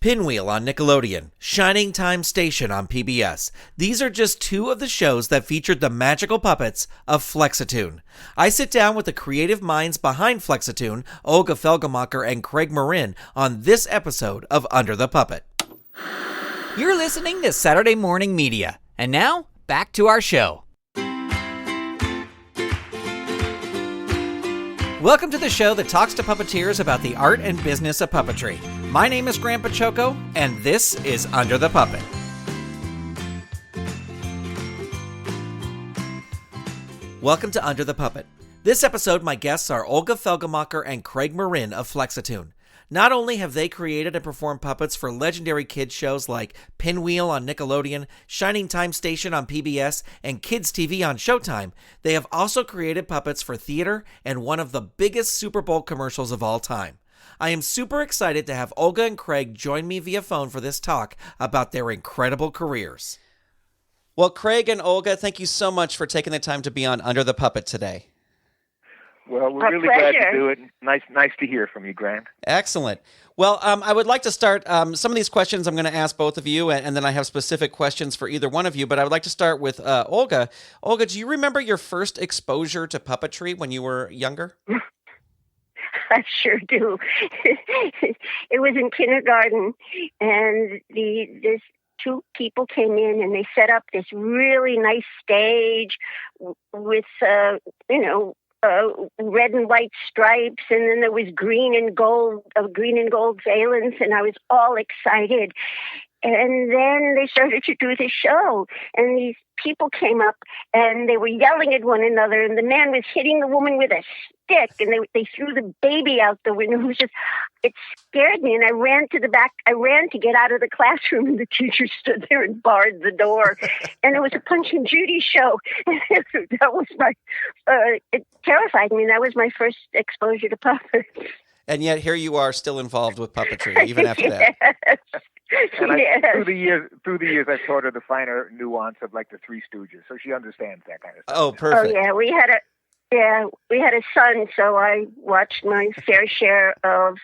Pinwheel on Nickelodeon, Shining Time Station on PBS. These are just two of the shows that featured the magical puppets of Flexitoon. I sit down with the creative minds behind Flexitoon, Olga Felgemacher and Craig Marin, on this episode of Under the Puppet. You're listening to Saturday Morning Media. And now, back to our show. Welcome to the show that talks to puppeteers about the art and business of puppetry. My name is Grant Pachoco, and this is Under the Puppet. Welcome to Under the Puppet. This episode, my guests are Olga Felgemacher and Craig Marin of Flexitoon. Not only have they created and performed puppets for legendary kids shows like Pinwheel on Nickelodeon, Shining Time Station on PBS, and Kids TV on Showtime, they have also created puppets for theater and one of the biggest Super Bowl commercials of all time. I am super excited to have Olga and Craig join me via phone for this talk about their incredible careers. Well, Craig and Olga, thank you so much for taking the time to be on Under the Puppet today. Well, we're really glad to do it. Nice to hear from you, Grant. Excellent. Well, I would like to start, some of these questions I'm going to ask both of you, and then I have specific questions for either one of you, but I would like to start with Olga. Olga, do you remember your first exposure to puppetry when you were younger? I sure do. It was in kindergarten, and this two people came in, and they set up this really nice stage with, red and white stripes, and then there was green and gold valence, and I was all excited. And then they started to do the show, and these people came up, and they were yelling at one another, and the man was hitting the woman with a stick, and they threw the baby out the window. It scared me, and I ran to the back. I ran to get out of the classroom, and the teacher stood there and barred the door. And it was a Punch and Judy show. That was it terrified me, and that was my first exposure to puppets. And yet here you are still involved with puppetry, even after that. And through the years, I've taught her the finer nuance of like the Three Stooges, so she understands that kind of stuff. Oh, perfect. Oh, yeah, we had a son, so I watched my fair share of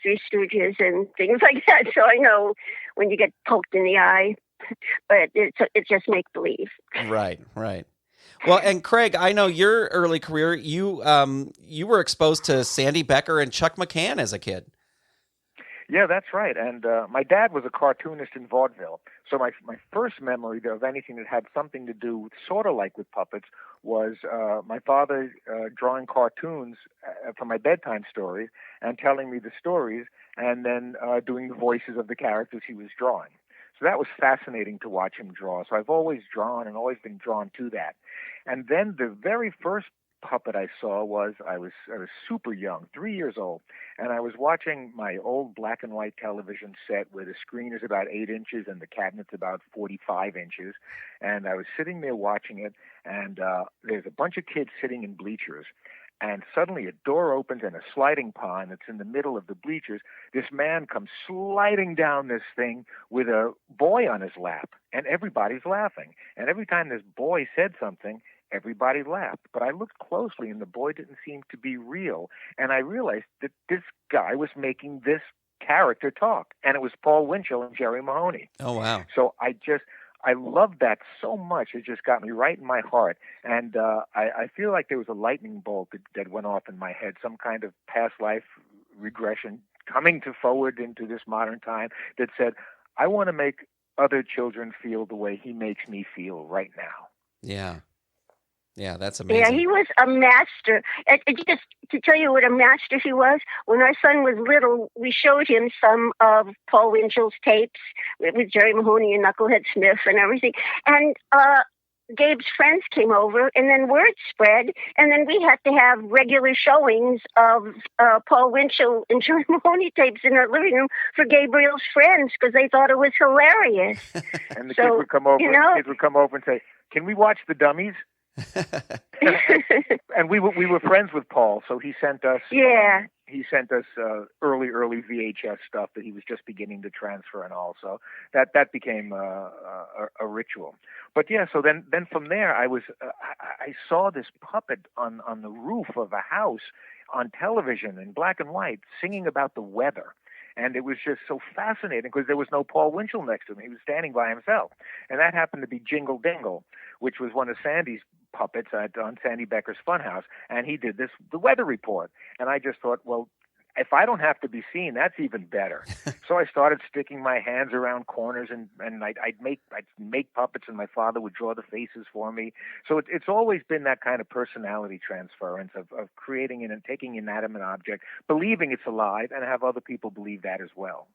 Three Stooges and things like that. So I know when you get poked in the eye, but it's just make believe. Right. Well, and Craig, I know your early career. You were exposed to Sandy Becker and Chuck Mccain as a kid. Yeah, that's right. And my dad was a cartoonist in vaudeville. So my first memory of anything that had something to do, sort of like with puppets, was my father drawing cartoons for my bedtime stories and telling me the stories and then doing the voices of the characters he was drawing. So that was fascinating to watch him draw. So I've always drawn and always been drawn to that. And then the very first puppet I saw was I was super young, 3 years old, and I was watching my old black and white television set where the screen is about 8 inches and the cabinet's about 45 inches, and I was sitting there watching it, and there's a bunch of kids sitting in bleachers, and suddenly a door opens and a sliding pond that's in the middle of the bleachers. This man comes sliding down this thing with a boy on his lap, and everybody's laughing, and every time this boy said something, everybody laughed. But I looked closely, and the boy didn't seem to be real. And I realized that this guy was making this character talk. And it was Paul Winchell and Jerry Mahoney. Oh, wow. So I loved that so much. It just got me right in my heart. And I feel like there was a lightning bolt that went off in my head, some kind of past life regression coming forward into this modern time that said, I want to make other children feel the way he makes me feel right now. Yeah, that's amazing. Yeah, he was a master. Just to tell you what a master he was, when our son was little, we showed him some of Paul Winchell's tapes with Jerry Mahoney and Knucklehead Smith and everything. And Gabe's friends came over, and then word spread, and then we had to have regular showings of Paul Winchell and Jerry Mahoney tapes in our living room for Gabriel's friends because they thought it was hilarious. And the kids would come over. Kids would come over and say, "Can we watch the dummies?" And we were friends with Paul, so he sent us early VHS stuff that he was just beginning to transfer and all. So that became a ritual. But yeah, so then from there I saw this puppet on the roof of a house on television in black and white singing about the weather. And it was just so fascinating because there was no Paul Winchell next to him. He was standing by himself. And that happened to be Jingle Dingle, which was one of Sandy's puppets on Sandy Becker's Funhouse. And he did the weather report. And I just thought, well, if I don't have to be seen, that's even better. So I started sticking my hands around corners, and I'd make puppets, and my father would draw the faces for me. So it's always been that kind of personality transference of creating and taking an inanimate object, believing it's alive, and have other people believe that as well.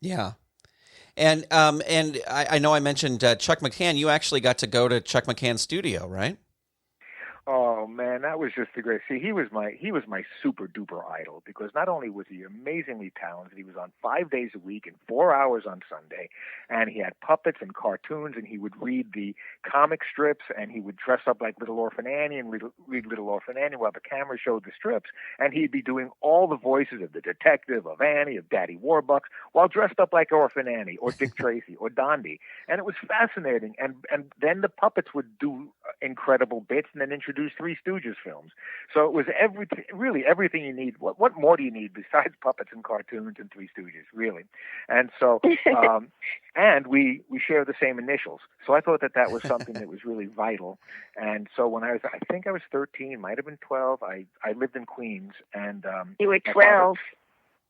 Yeah. And I know I mentioned Chuck McCann. You actually got to go to Chuck McCann's studio, right? Oh man, that was just the great. See, he was my super duper idol, because not only was he amazingly talented, he was on 5 days a week and 4 hours on Sunday, and he had puppets and cartoons, and he would read the comic strips, and he would dress up like Little Orphan Annie and read Little Orphan Annie while the camera showed the strips, and he'd be doing all the voices of the detective, of Annie, of Daddy Warbucks, while dressed up like Orphan Annie or Dick Tracy or Dondi, and it was fascinating. And then the puppets would do incredible bits, and then introduce Three Stooges films. So it was everything you need. What more do you need besides puppets and cartoons and Three Stooges, really? And so, and we share the same initials. So I thought that was something that was really vital. And so when I think I was 13, might have been 12, I lived in Queens. And you were 12.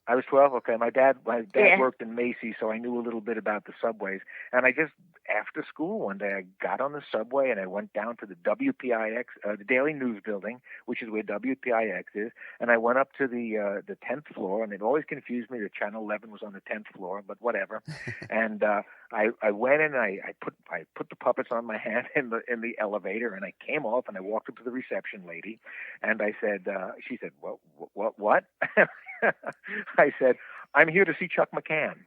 I was 12. Okay. My dad Yeah. worked in Macy's, so I knew a little bit about the subways. And I just, after school one day, I got on the subway and I went down to the WPIX, the Daily News Building, which is where WPIX is. And I went up to the 10th floor, and it always confused me that Channel 11 was on the 10th floor, but whatever. And I went in and I put the puppets on my hand in the elevator, and I came off and I walked up to the reception lady, and I said, she said, what? I said, I'm here to see Chuck McCann.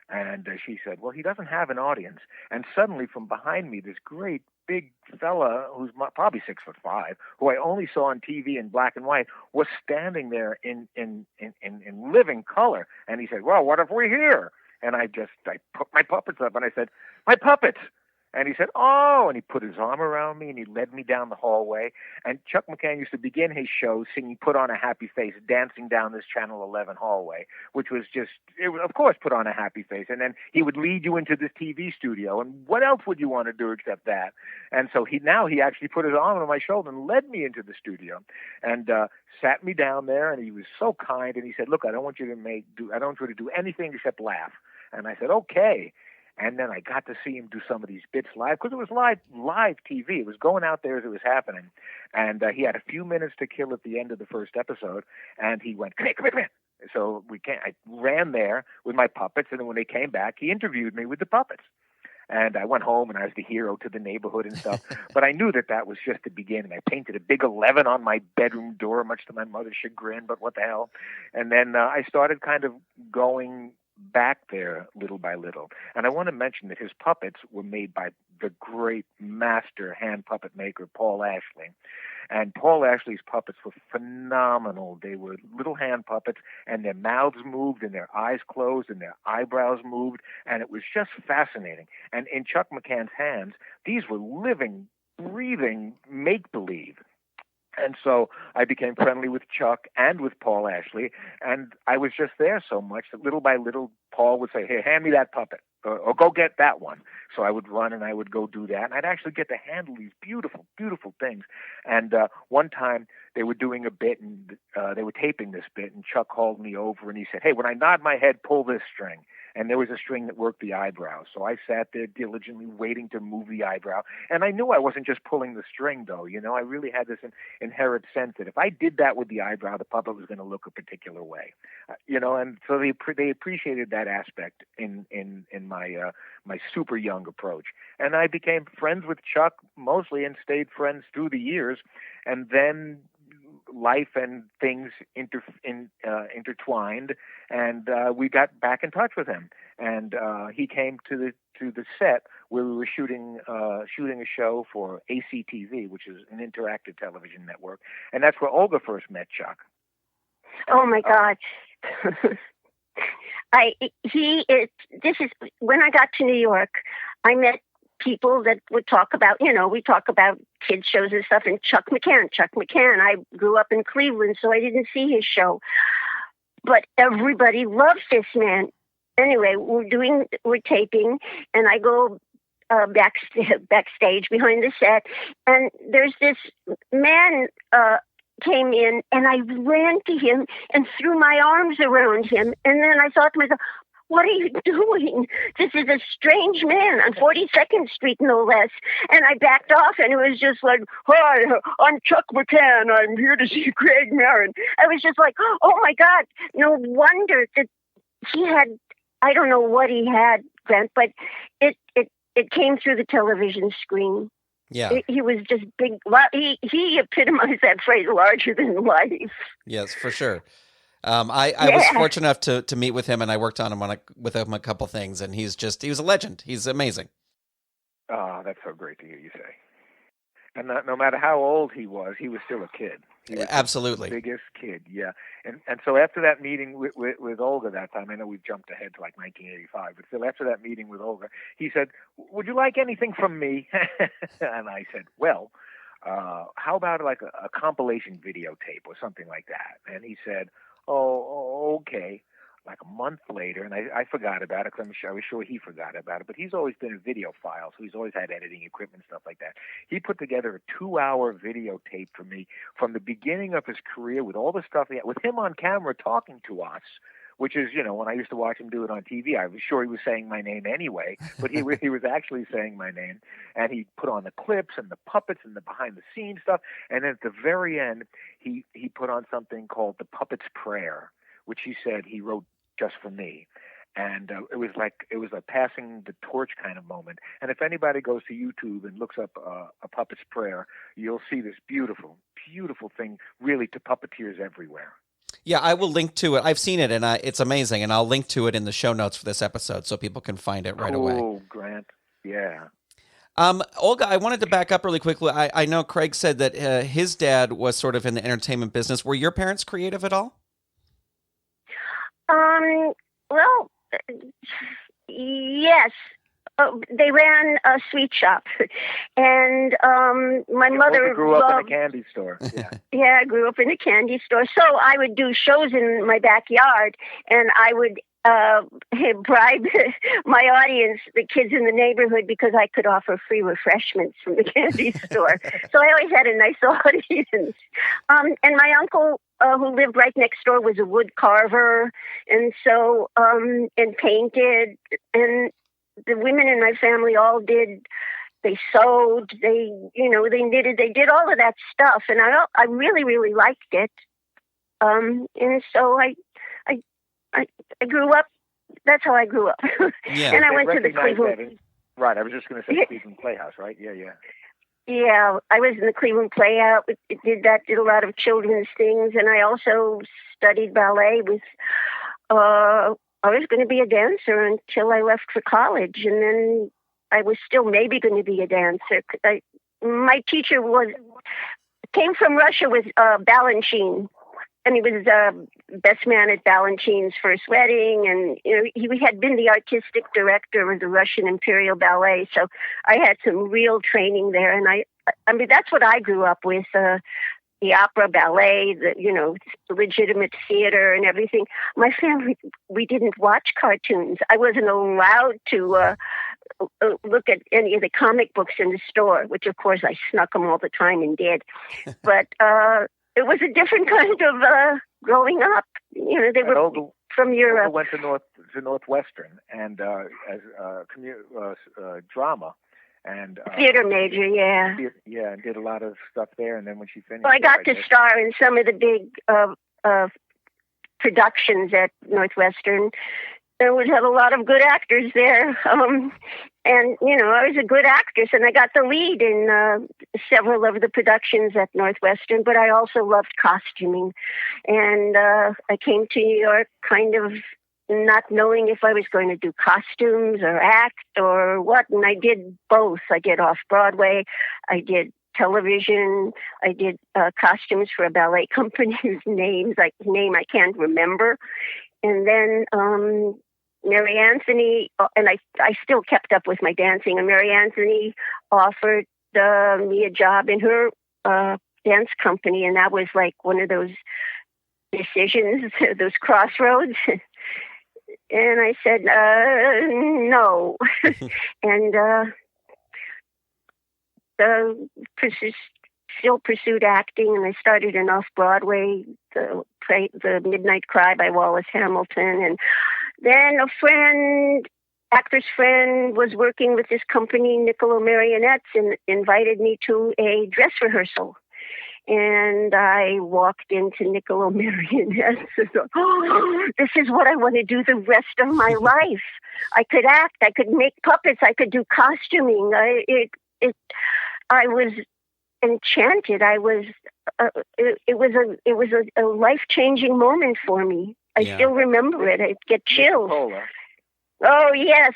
And she said, well, he doesn't have an audience. And suddenly from behind me, this great big fella who's probably 6'5", who I only saw on TV in black and white, was standing there in living color. And he said, well, what if we're here? And I put my puppets up and I said, my puppets. And he said, oh, and he put his arm around me and he led me down the hallway. And Chuck McCann used to begin his show singing Put on a Happy Face, dancing down this Channel 11 hallway, which was just, it was, of course, put on a happy face. And then he would lead you into this TV studio. And what else would you want to do except that? And so he actually put his arm on my shoulder and led me into the studio and sat me down there. And he was so kind. And he said, look, I don't want you to do anything except laugh. And I said, okay. And then I got to see him do some of these bits live, because it was live TV. It was going out there as it was happening. And he had a few minutes to kill at the end of the first episode. And he went, come here. So I ran there with my puppets. And then when they came back, he interviewed me with the puppets. And I went home and I was the hero to the neighborhood and stuff. But I knew that was just the beginning. I painted a big 11 on my bedroom door, much to my mother's chagrin, but what the hell. And then I started kind of going back there little by little. And I want to mention that his puppets were made by the great master hand puppet maker, Paul Ashley. And Paul Ashley's puppets were phenomenal. They were little hand puppets, and their mouths moved, and their eyes closed, and their eyebrows moved, and it was just fascinating. And in Chuck McCann's hands, these were living, breathing make-believe. And so I became friendly with Chuck and with Paul Ashley, and I was just there so much that little by little, Paul would say, hey, hand me that puppet, or go get that one. So I would run and I would go do that, and I'd actually get to handle these beautiful, beautiful things. And one time they were doing a bit, and they were taping this bit, and Chuck called me over, and he said, hey, when I nod my head, pull this string. And there was a string that worked the eyebrow. So I sat there diligently waiting to move the eyebrow. And I knew I wasn't just pulling the string, though. You know, I really had this inherent sense that if I did that with the eyebrow, the puppet was going to look a particular way. And so they appreciated that aspect in my super young approach. And I became friends with Chuck mostly and stayed friends through the years. And then life and things intertwined, and we got back in touch with him. And he came to the set where we were shooting a show for ACTV, which is an interactive television network, and that's where Olga first met Chuck. Oh my God. This is when I got to New York, I met people that would talk about, we talk about kids shows and stuff, and Chuck McCann. I grew up in Cleveland, so I didn't see his show. but everybody loves this man. Anyway, we're taping, and I go backstage behind the set, and there's this man came in, and I ran to him and threw my arms around him, and then I thought to myself, what are you doing? This is a strange man on 42nd Street, no less. And I backed off, and it was just like, hi, I'm Chuck McCann. I'm here to see Craig Marin. I was just like, oh, my God. No wonder that he had, I don't know what he had, Grant, but it came through the television screen. Yeah. He was just big. He epitomized that phrase, larger than life. Yes, for sure. I was fortunate enough to meet with him, and I worked on him with him a couple things, and he was a legend. He's amazing. Oh, that's so great to hear you say. And no matter how old he was still a kid. He was Absolutely. the biggest kid, yeah. And so after that meeting with Olga that time, I know we've jumped ahead to like 1985, but still after that meeting with Olga, he said, would you like anything from me? And I said, well, how about like a compilation videotape or something like that? And he said, oh, okay. Like a month later, and I forgot about it because I was sure he forgot about it, but he's always been a videophile, so he's always had editing equipment, stuff like that. He put together a 2-hour videotape for me from the beginning of his career with all the stuff he had, with him on camera talking to us, which is, when I used to watch him do it on TV, I was sure he was saying my name anyway, but he was actually saying my name, and he put on the clips and the puppets and the behind-the-scenes stuff, and then at the very end, he put on something called The Puppet's Prayer, which he said he wrote just for me. And it was a passing the torch kind of moment. And if anybody goes to YouTube and looks up A Puppet's Prayer, you'll see this beautiful, beautiful thing really to puppeteers everywhere. Yeah, I will link to it. I've seen it, and it's amazing. And I'll link to it in the show notes for this episode so people can find it right away. Oh, Grant. Yeah. Olga, I wanted to back up really quickly. I know Craig said that his dad was sort of in the entertainment business. Were your parents creative at all? Well, yes. They ran a sweet shop, and my mother grew up in a candy store. Yeah. Yeah, I grew up in a candy store. So I would do shows in my backyard, and I would bribe my audience, the kids in the neighborhood, because I could offer free refreshments from the candy store. So I always had a nice audience. And my uncle, who lived right next door, was a wood carver, and so and painted, and the women in my family all did. They sewed, they knitted, they did all of that stuff, and I really, really liked it. And so I grew up. That's how I grew up. Yeah. And I went to the Cleveland. Right. I was just going to say Cleveland Playhouse, right? Yeah, yeah. Yeah, I was in the Cleveland Playhouse. Did a lot of children's things, and I also studied ballet with. I was going to be a dancer until I left for college, and then I was still maybe going to be a dancer. My teacher came from Russia with Balanchine, and he was best man at Balanchine's first wedding, and he had been the artistic director of the Russian Imperial Ballet, so I had some real training there, and I mean that's what I grew up with. The opera, ballet, the legitimate theater and everything. My family, we didn't watch cartoons. I wasn't allowed to look at any of the comic books in the store, which of course I snuck them all the time and did. But it was a different kind of growing up. They were Olga, from Europe. Olga went to Northwestern and as drama. And theater major, yeah. Yeah, and did a lot of stuff there. And then when she finished, I got to star in some of the big productions at Northwestern. There would have a lot of good actors there, and I was a good actress, and I got the lead in several of the productions at Northwestern. But I also loved costuming, and I came to New York kind of not knowing if I was going to do costumes or act or what, and I did both. I did off-Broadway, I did television, I did costumes for a ballet company whose name I can't remember, and then Mary Anthony, and I still kept up with my dancing, and Mary Anthony offered me a job in her dance company, and that was like one of those decisions, those crossroads. And I said, no. And still pursued acting, and I started in off-Broadway, the Midnight Cry by Wallace Hamilton. And then a actor's friend, was working with this company, Niccolo Marionettes, and invited me to a dress rehearsal. And I walked into Niccolo Marionettes and thought, oh, this is what I want to do the rest of my life. I could act, I could make puppets, I could do costuming. I was enchanted. It was a life-changing moment for me. I still remember it. I get chills. Oh, yes.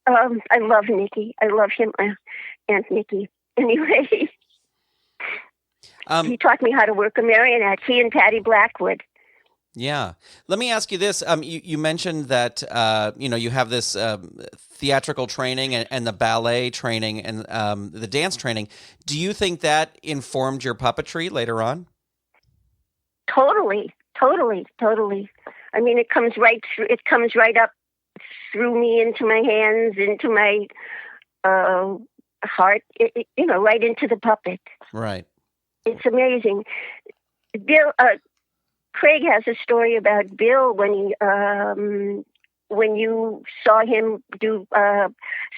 I love Nicky. I love him, Aunt Nicky. Anyway, he taught me how to work a marionette. He and Patty Blackwood. Yeah. Let me ask you this. You mentioned that, you have this theatrical training and the ballet training and the dance training. Do you think that informed your puppetry later on? Totally. I mean, it comes right through. It comes right up through me into my hands, into my heart. Right into the puppet. Right. It's amazing. Bill, Craig has a story about Bill when you saw him do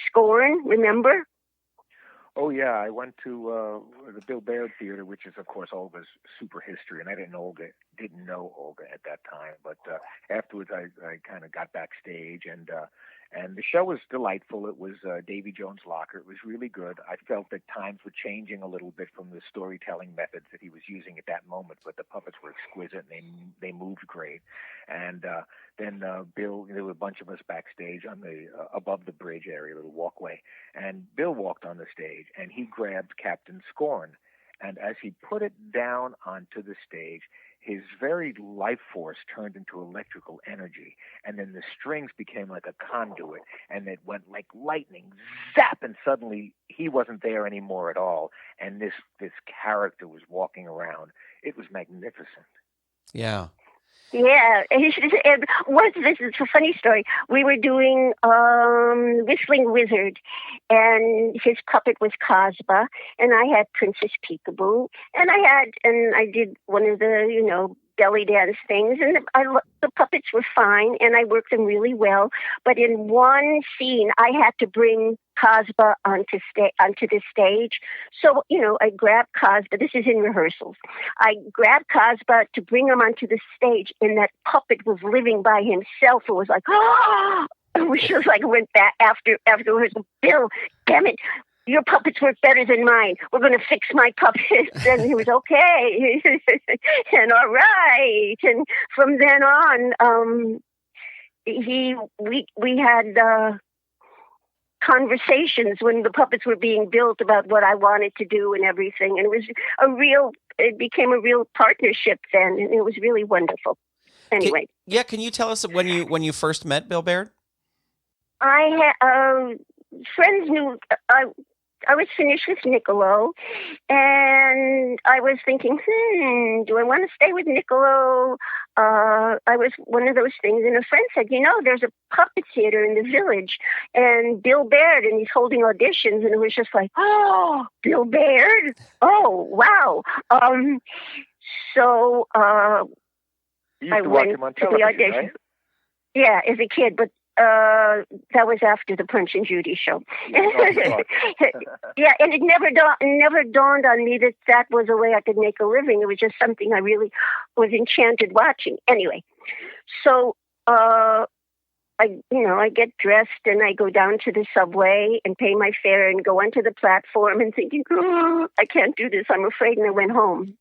Scorn. Remember? Oh, yeah. I went to the Bill Baird Theater, which is, of course, Olga's super history. And I didn't know Olga at that time. But afterwards, I kind of got backstage. And the show was delightful. It was Davy Jones' Locker. It was really good. I felt that times were changing a little bit from the storytelling methods that he was using at that moment. But the puppets were exquisite, and they moved great. And then Bill, there were a bunch of us backstage on the above the bridge area, little walkway. And Bill walked on the stage, and he grabbed Captain Scorn. And as he put it down onto the stage, his very life force turned into electrical energy. And then the strings became like a conduit, and it went like lightning, zap, and suddenly he wasn't there anymore at all. And this character was walking around. It was magnificent. Yeah. Yeah, this is a funny story. We were doing Whistling Wizard, and his puppet was Casbah, and I had Princess Peekaboo, and I did one of the belly dance things, and the puppets were fine, and I worked them really well. But in one scene, I had to bring Casbah onto the stage. So, I grabbed Casbah. This is in rehearsals. I grabbed Casbah to bring him onto the stage, and that puppet was living by himself. It was like, oh! It was just like, I went back afterwards. Bill, damn it. Your puppets work better than mine. We're going to fix my puppets. And he was okay. And all right. And from then on, we had conversations when the puppets were being built about what I wanted to do and everything. And it became a real partnership then. And it was really wonderful. Anyway. Can you tell us when you first met Bill Baird? I had friends knew I was finished with Niccolo, and I was thinking, do I want to stay with Niccolo? I was one of those things, and a friend said, there's a puppet theater in the village, and Bill Baird, and he's holding auditions, and it was just like, oh, Bill Baird? Oh, wow. So I went to the audition. Right? Yeah, as a kid, but that was after the Punch and Judy show. Yeah, and it never dawned on me that was a way I could make a living. It was just something I really was enchanted watching. Anyway, so I get dressed and I go down to the subway and pay my fare and go onto the platform and thinking, I can't do this, I'm afraid, and I went home.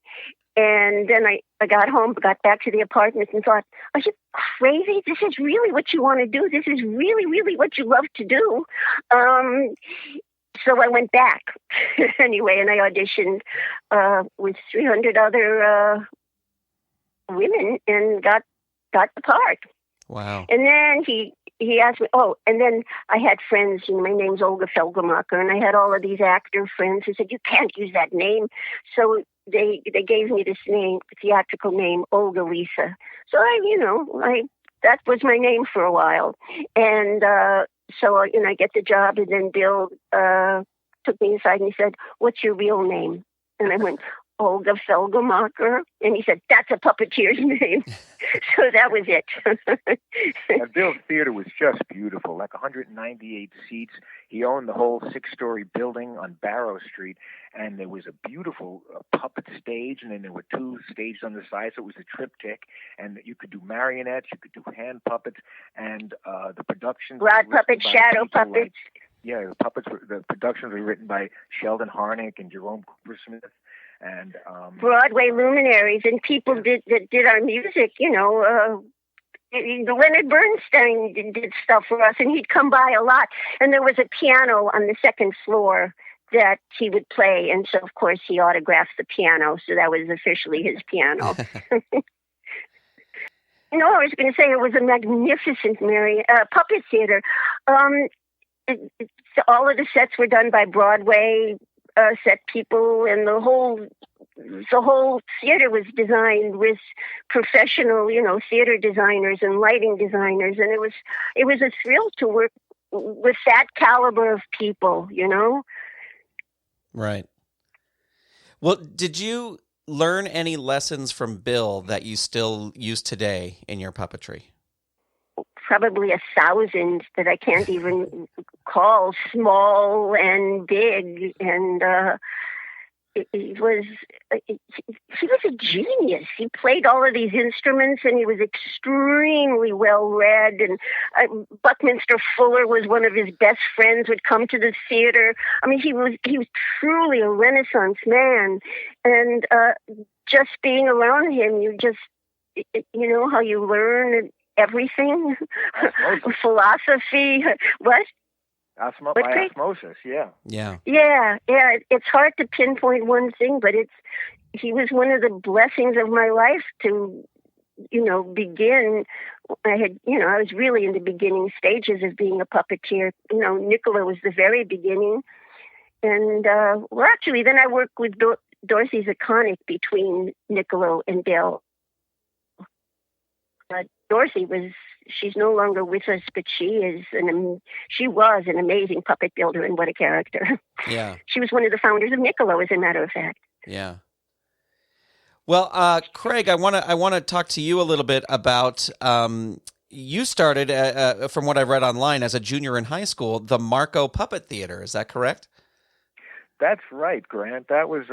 And then I got home, got back to the apartment and thought, are you crazy? This is really what you want to do. This is really, really what you love to do. So I went back anyway, and I auditioned with 300 other women and got the part. Wow. And then he asked me, and then I had friends, my name's Olga Felgemacher, and I had all of these actor friends who said, you can't use that name. So they gave me this name, theatrical name, Olga Lisa. So that was my name for a while. And so I get the job, and then Bill took me aside and he said, "What's your real name?" And I went, "Olga Felgemacher." And he said, "That's a puppeteer's name." So that was it. And Bill's theater was just beautiful, like 198 seats. He owned the whole 6-story building on Barrow Street, and there was a beautiful puppet stage, and then there were 2 stages on the side, so it was a triptych, and you could do marionettes, you could do hand puppets, and the productions... Rod puppets, shadow puppets. The productions were written by Sheldon Harnick and Jerome Cooper Smith. And Broadway luminaries and people that did our music, Leonard Bernstein did stuff for us, and he'd come by a lot. And there was a piano on the 2nd floor that he would play, and so of course he autographed the piano, so that was officially his piano. I was going to say it was a magnificent puppet theater. All of the sets were done by Broadway set people, and the whole theater was designed with professional, theater designers and lighting designers, and it was a thrill to work with that caliber of people, Right. Well, did you learn any lessons from Bill that you still use today in your puppetry? Probably 1,000 that I can't even call small and big. And he was a genius. He played all of these instruments, and he was extremely well read. And Buckminster Fuller was one of his best friends. Would come to the theater. I mean, he was truly a Renaissance man. And just being around him, how you learn everything. Philosophy. What? By osmosis, yeah. Yeah. It's hard to pinpoint one thing, but he was one of the blessings of my life to, begin. I was really in the beginning stages of being a puppeteer. Nicola was the very beginning. And, actually, then I worked with Dorothy Zakonic between Nicola and Bill. Dorothy she's no longer with us, but she was an amazing puppet builder, and what a character. Yeah. She was one of the founders of Niccolo, as a matter of fact. Yeah. Well, Craig, I want to talk to you a little bit about, you started, from what I read online, as a junior in high school, the Marco Puppet Theater. Is that correct? That's right, Grant. That was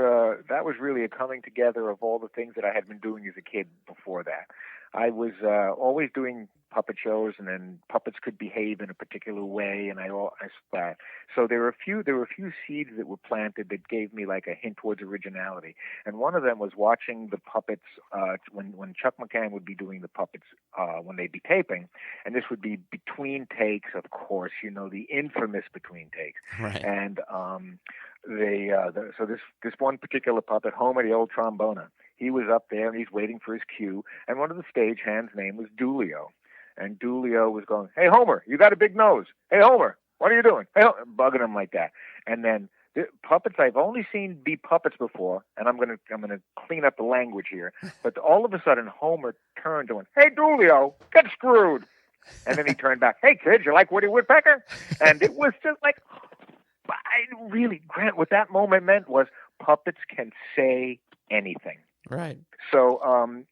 really a coming together of all the things that I had been doing as a kid before that. I was always doing puppet shows, and then puppets could behave in a particular way, and I saw that. So there were a few seeds that were planted that gave me like a hint towards originality. And one of them was watching the puppets when Chuck Mccain would be doing the puppets when they'd be taping, and this would be between takes, of course, the infamous between takes. Right. And so this one particular puppet, Homer the old trombona, he was up there and he's waiting for his cue, and one of the stagehands' name was Dulio. And Dulio was going, "Hey, Homer, you got a big nose. Hey, Homer, what are you doing?" Hey, bugging him like that. And then the puppets, I've only seen be puppets before, and I'm gonna clean up the language here. But all of a sudden, Homer turned and went, "Hey, Dulio, get screwed." And then he turned back, "Hey, kid, you like Woody Woodpecker?" And it was just like, Grant, what that moment meant was puppets can say anything. Right. So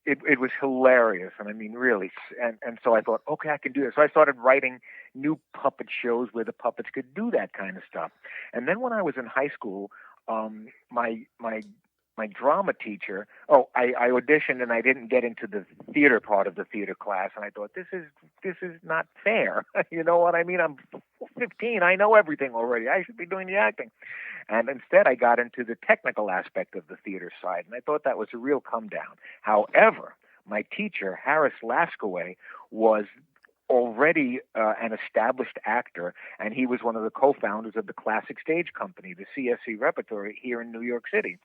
it was hilarious, and I mean, really. And so I thought, okay, I can do this. So I started writing new puppet shows where the puppets could do that kind of stuff. And then when I was in high school, my drama teacher, I auditioned and I didn't get into the theater part of the theater class, and I thought, this is not fair. You know what I mean? I'm 15. I know everything already. I should be doing the acting. And instead, I got into the technical aspect of the theater side, and I thought that was a real come down. However, my teacher, Harris Laskaway, was already an established actor, and he was one of the co-founders of the Classic Stage Company, the CSC Repertory here in New York City.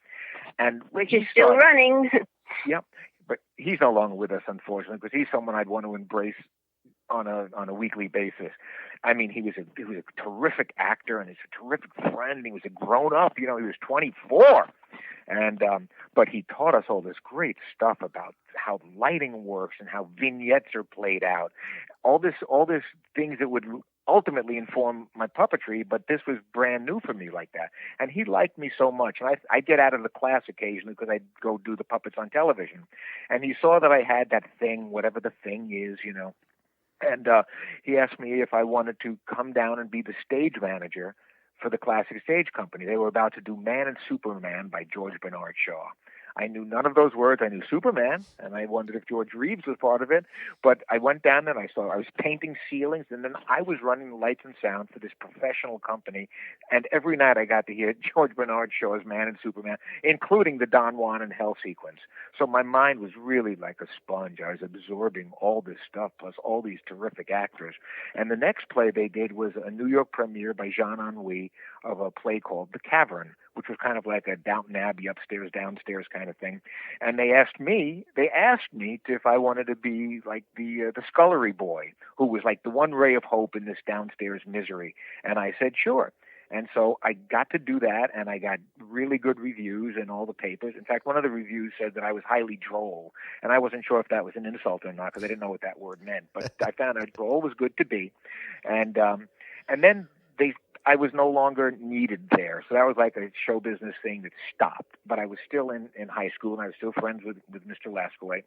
And which is still running. Yep, but he's no longer with us, unfortunately, because he's someone I'd want to embrace on a weekly basis. I mean, he was a terrific actor, and he's a terrific friend. He was a grown up. He was 24, And but he taught us all this great stuff about how lighting works and how vignettes are played out, all this things that would ultimately inform my puppetry, but this was brand new for me like that. And he liked me so much. And I get out of the class occasionally because I'd go do the puppets on television. And he saw that I had that thing, whatever the thing is, And he asked me if I wanted to come down and be the stage manager for the Classic Stage Company. They were about to do Man and Superman by George Bernard Shaw. I knew none of those words. I knew Superman, and I wondered if George Reeves was part of it. But I went down there, and I was painting ceilings, and then I was running the lights and sound for this professional company. And every night I got to hear George Bernard Shaw's Man and Superman, including the Don Juan and Hell sequence. So my mind was really like a sponge. I was absorbing all this stuff, plus all these terrific actors. And the next play they did was a New York premiere by Jean Ennui of a play called The Cavern, which was kind of like a Downton Abbey upstairs, downstairs kind of thing. And they asked me if I wanted to be like the scullery boy, who was like the one ray of hope in this downstairs misery. And I said, sure. And so I got to do that, and I got really good reviews in all the papers. In fact, one of the reviews said that I was highly droll, and I wasn't sure if that was an insult or not because I didn't know what that word meant. But I found out droll was good to be. And then I was no longer needed there. So that was like a show business thing that stopped. But I was still in high school, and I was still friends with Mr. Laskaway.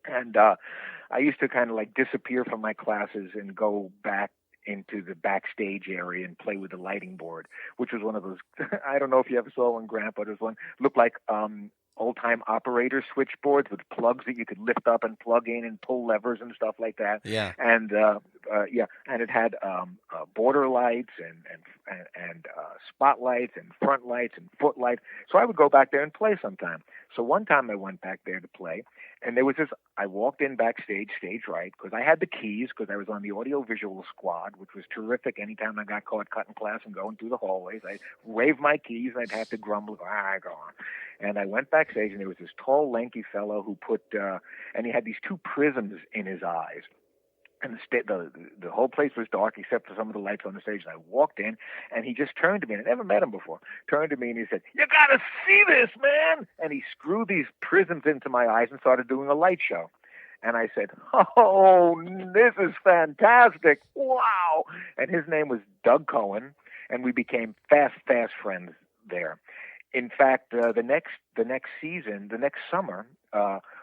And I used to kind of like disappear from my classes and go back into the backstage area and play with the lighting board, which was one of those, I don't know if you ever saw one, Grandpa, there's one, looked like old-time operator switchboards with plugs that you could lift up and plug in and pull levers and stuff like that. Yeah. And and it had border lights and spotlights and front lights and footlights. So I would go back there and play sometime. So one time I went back there to play, and there was this, I walked in backstage, stage right, because I had the keys, because I was on the audio-visual squad, which was terrific. Anytime I got caught cutting class and going through the hallways, I'd wave my keys, and I'd have to grumble, go on. And I went backstage, and there was this tall, lanky fellow who and he had these two prisms in his eyes. And the whole place was dark except for some of the lights on the stage. And I walked in, and he just turned to me, and I never met him before, turned to me, and he said, "You got to see this, man!" And he screwed these prisms into my eyes and started doing a light show. And I said, "Oh, this is fantastic. Wow." And his name was Doug Cohen, and we became fast friends there. In fact, the next season, the next summer,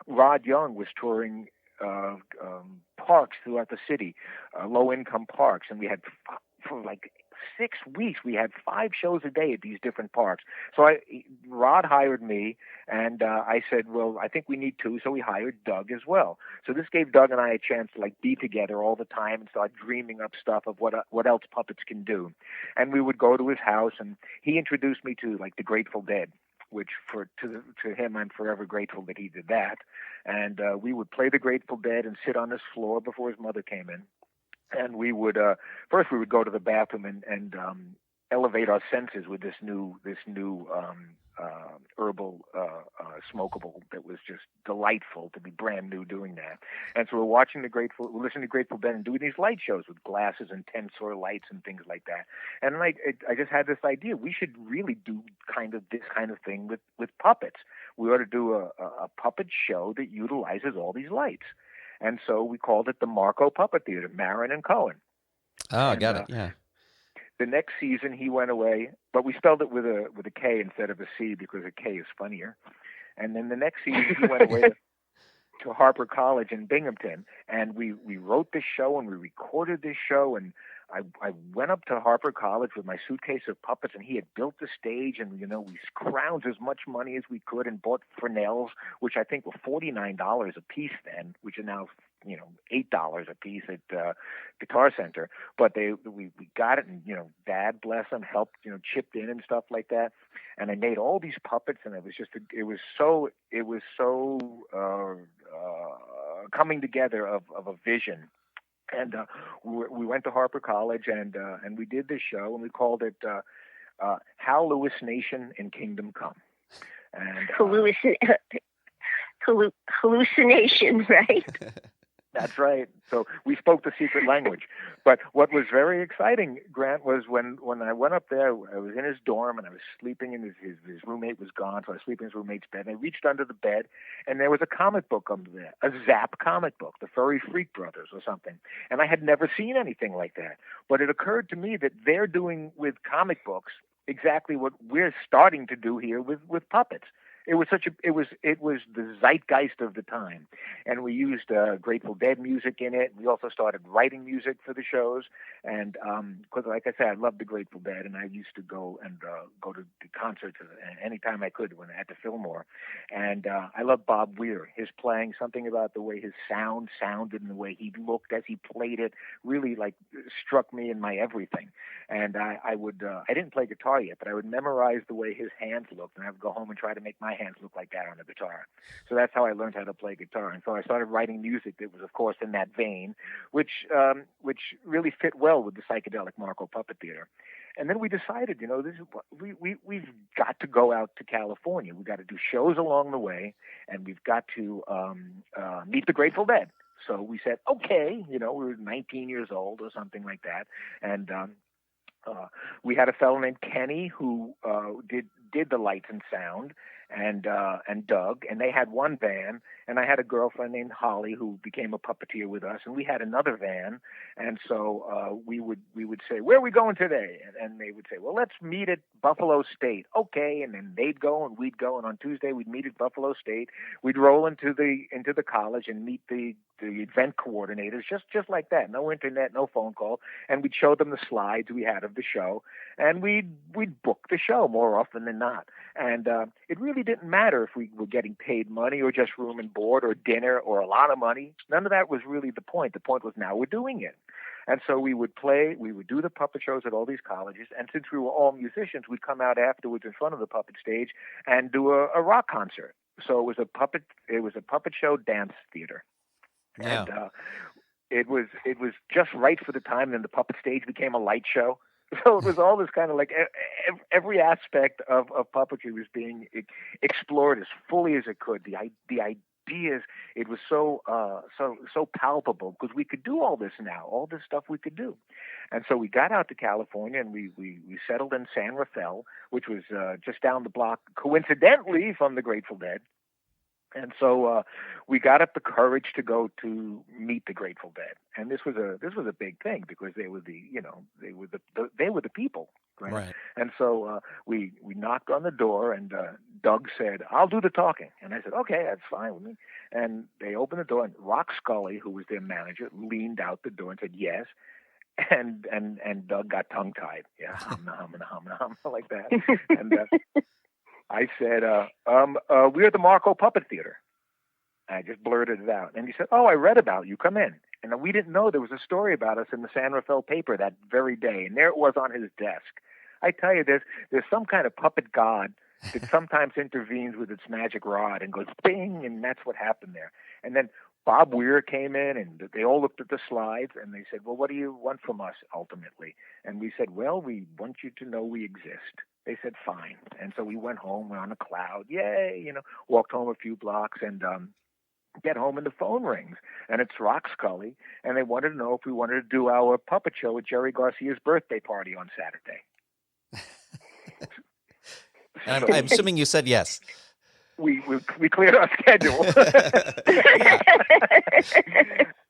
Rod Young was touring parks throughout the city, low-income parks, and we had for like 6 weeks we had 5 shows a day at these different parks. So Rod hired me, and I said, well, I think we need 2, so we hired Doug as well. So this gave Doug and I a chance to like be together all the time and start dreaming up stuff of what else puppets can do. And we would go to his house, and he introduced me to like the Grateful Dead, which to him, I'm forever grateful that he did that. And we would play the Grateful Dead and sit on his floor before his mother came in. And we would first we would go to the bathroom and elevate our senses with this new herbal smokable that was just delightful to be brand new doing that. And so we're listening to Grateful Dead and doing these light shows with glasses and tensor lights and things like that. And I just had this idea, we should really do this kind of thing with puppets. We ought to do a puppet show that utilizes all these lights. And so we called it the Marco Puppet Theater, Marin and Cohen. Oh, I got it. Yeah. The next season he went away, but we spelled it with a K instead of a C because a K is funnier. And then the next season he went away to Harper College in Binghamton, and we wrote this show and we recorded this show, and I went up to Harper College with my suitcase of puppets, and he had built the stage, and we scrounged as much money as we could and bought Fresnels, which I think were $49 a piece then, which are now $8 a piece at Guitar Center. But we got it, and Dad, bless him, helped chipped in and stuff like that. And I made all these puppets, and it was so coming together of a vision. And we went to Harper College, and we did this show, and we called it Hal Lewis Nation in Kingdom Come. And hallucination, right? That's right. So we spoke the secret language. But what was very exciting, Grant, was when I went up there, I was in his dorm and I was sleeping in his roommate was gone, so I was sleeping in his roommate's bed. And I reached under the bed and there was a comic book under there, a Zap comic book, the Furry Freak Brothers or something. And I had never seen anything like that. But it occurred to me that they're doing with comic books exactly what we're starting to do here with puppets. It was the zeitgeist of the time, and we used Grateful Dead music in it. We also started writing music for the shows, and because, like I said, I loved the Grateful Dead, and I used to go to the concerts anytime I could when at the Fillmore, and I love Bob Weir. His playing, something about the way his sound sounded and the way he looked as he played it, really like struck me in my everything. And I didn't play guitar yet, but I would memorize the way his hands looked, and I would go home and try to make my hands look like that on the guitar. So that's how I learned how to play guitar. And so I started writing music that was, of course, in that vein, which really fit well with the psychedelic Marco Puppet Theater. And then we decided, we've got to go out to California. We've got to do shows along the way, and we've got to meet the Grateful Dead. So we said, okay, we were 19 years old or something like that, and we had a fellow named Kenny who did the lights and sound, and Doug, and they had one van, and I had a girlfriend named Holly who became a puppeteer with us, and we had another van, and so we would say, where are we going today? And they would say, well, let's meet at Buffalo State. Okay, and then they'd go and we'd go, and on Tuesday we'd meet at Buffalo State. We'd roll into the college and meet the event coordinators, just like that. No internet, no phone call, and we'd show them the slides we had of the show, and we'd book the show more often than not. And it really didn't matter if we were getting paid money or just room and board or dinner or a lot of money. None of that was really the point. The point was now we're doing it. And so we would do the puppet shows at all these colleges, and since we were all musicians, we'd come out afterwards in front of the puppet stage and do a rock concert. So it was a puppet show dance theater. Yeah. And it was just right for the time. Then the puppet stage became a light show. So it was all this kind of like every aspect of puppetry was being explored as fully as it could. The ideas, it was so palpable because we could do all this now, all this stuff we could do. And so we got out to California and we settled in San Rafael, which was just down the block, coincidentally, from the Grateful Dead. And so we got up the courage to go to meet the Grateful Dead, and this was a big thing because they were the people, right? And so we knocked on the door, and Doug said, "I'll do the talking," and I said, "Okay, that's fine with me." And they opened the door, and Rock Scully, who was their manager, leaned out the door and said, "Yes." And Doug got tongue tied, hum like that, and. I said, we're the Marco Puppet Theater. I just blurted it out. And he said, oh, I read about you. Come in. And we didn't know there was a story about us in the San Rafael paper that very day. And there it was on his desk. I tell you, there's some kind of puppet god that sometimes intervenes with its magic rod and goes bing, and that's what happened there. And then Bob Weir came in, and they all looked at the slides, and they said, well, what do you want from us ultimately? And we said, well, we want you to know we exist. They said, fine. And so we went home, we're on a cloud, yay, walked home a few blocks, and get home and the phone rings. And it's Rock Scully, and they wanted to know if we wanted to do our puppet show at Jerry Garcia's birthday party on Saturday. I'm assuming you said yes. We cleared our schedule.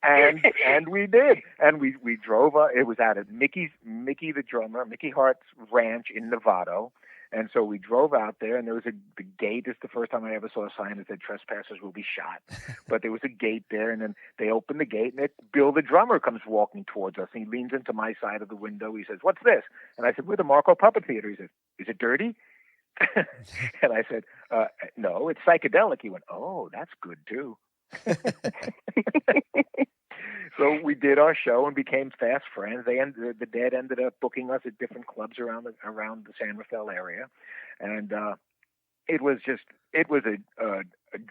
and we did. And we drove it was out at Mickey the drummer, Mickey Hart's ranch in Novato. And so we drove out there, and there was the gate. It's the first time I ever saw a sign that said trespassers will be shot. But there was a gate there, and then they opened the gate, and Bill the drummer comes walking towards us, and he leans into my side of the window. He says, what's this? And I said, we're the Marco Puppet Theater. He said, is it dirty? And I said, no, it's psychedelic. He went, oh, that's good too. So we did our show and became fast friends. The Dead ended up booking us at different clubs around the San Rafael area, and it was a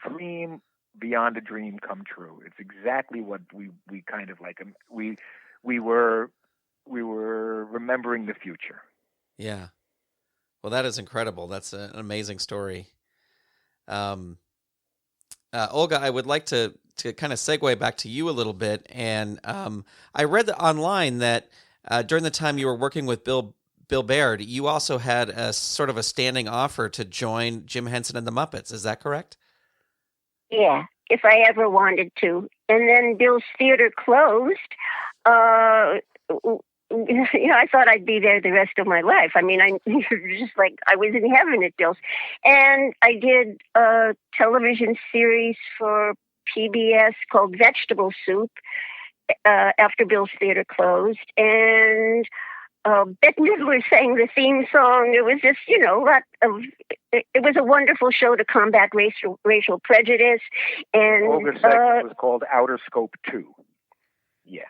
dream beyond a dream come true. It's exactly what we kind of like. We were remembering the future. Yeah. Well, that is incredible. That's an amazing story. Olga, I would like to kind of segue back to you a little bit. And I read online that during the time you were working with Bill Baird, you also had a sort of a standing offer to join Jim Henson and the Muppets. Is that correct? Yeah, if I ever wanted to. And then Bill's theater closed. I thought I'd be there the rest of my life. I mean, I just like I was in heaven at Bill's. And I did a television series for PBS called Vegetable Soup after Bill's theater closed. And Bette Midler sang the theme song. It was just, it was a wonderful show to combat racial prejudice. And Olga's segment was called Outer Scope 2. Yeah.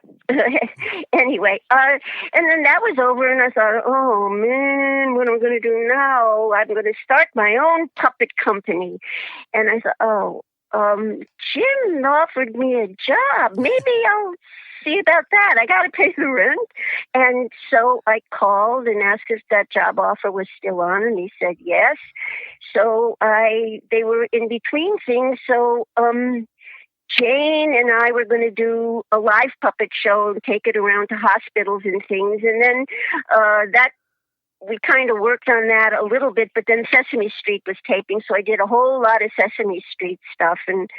Anyway, and then that was over, and I thought, oh man, what am I going to do now? I'm going to start my own puppet company. And I thought, Jim offered me a job. Maybe I'll see about that. I got to pay the rent. And so I called and asked if that job offer was still on, and he said yes. So they were in between things. So, Jane and I were going to do a live puppet show and take it around to hospitals and things. And then we kind of worked on that a little bit, but then Sesame Street was taping. So I did a whole lot of Sesame Street stuff and,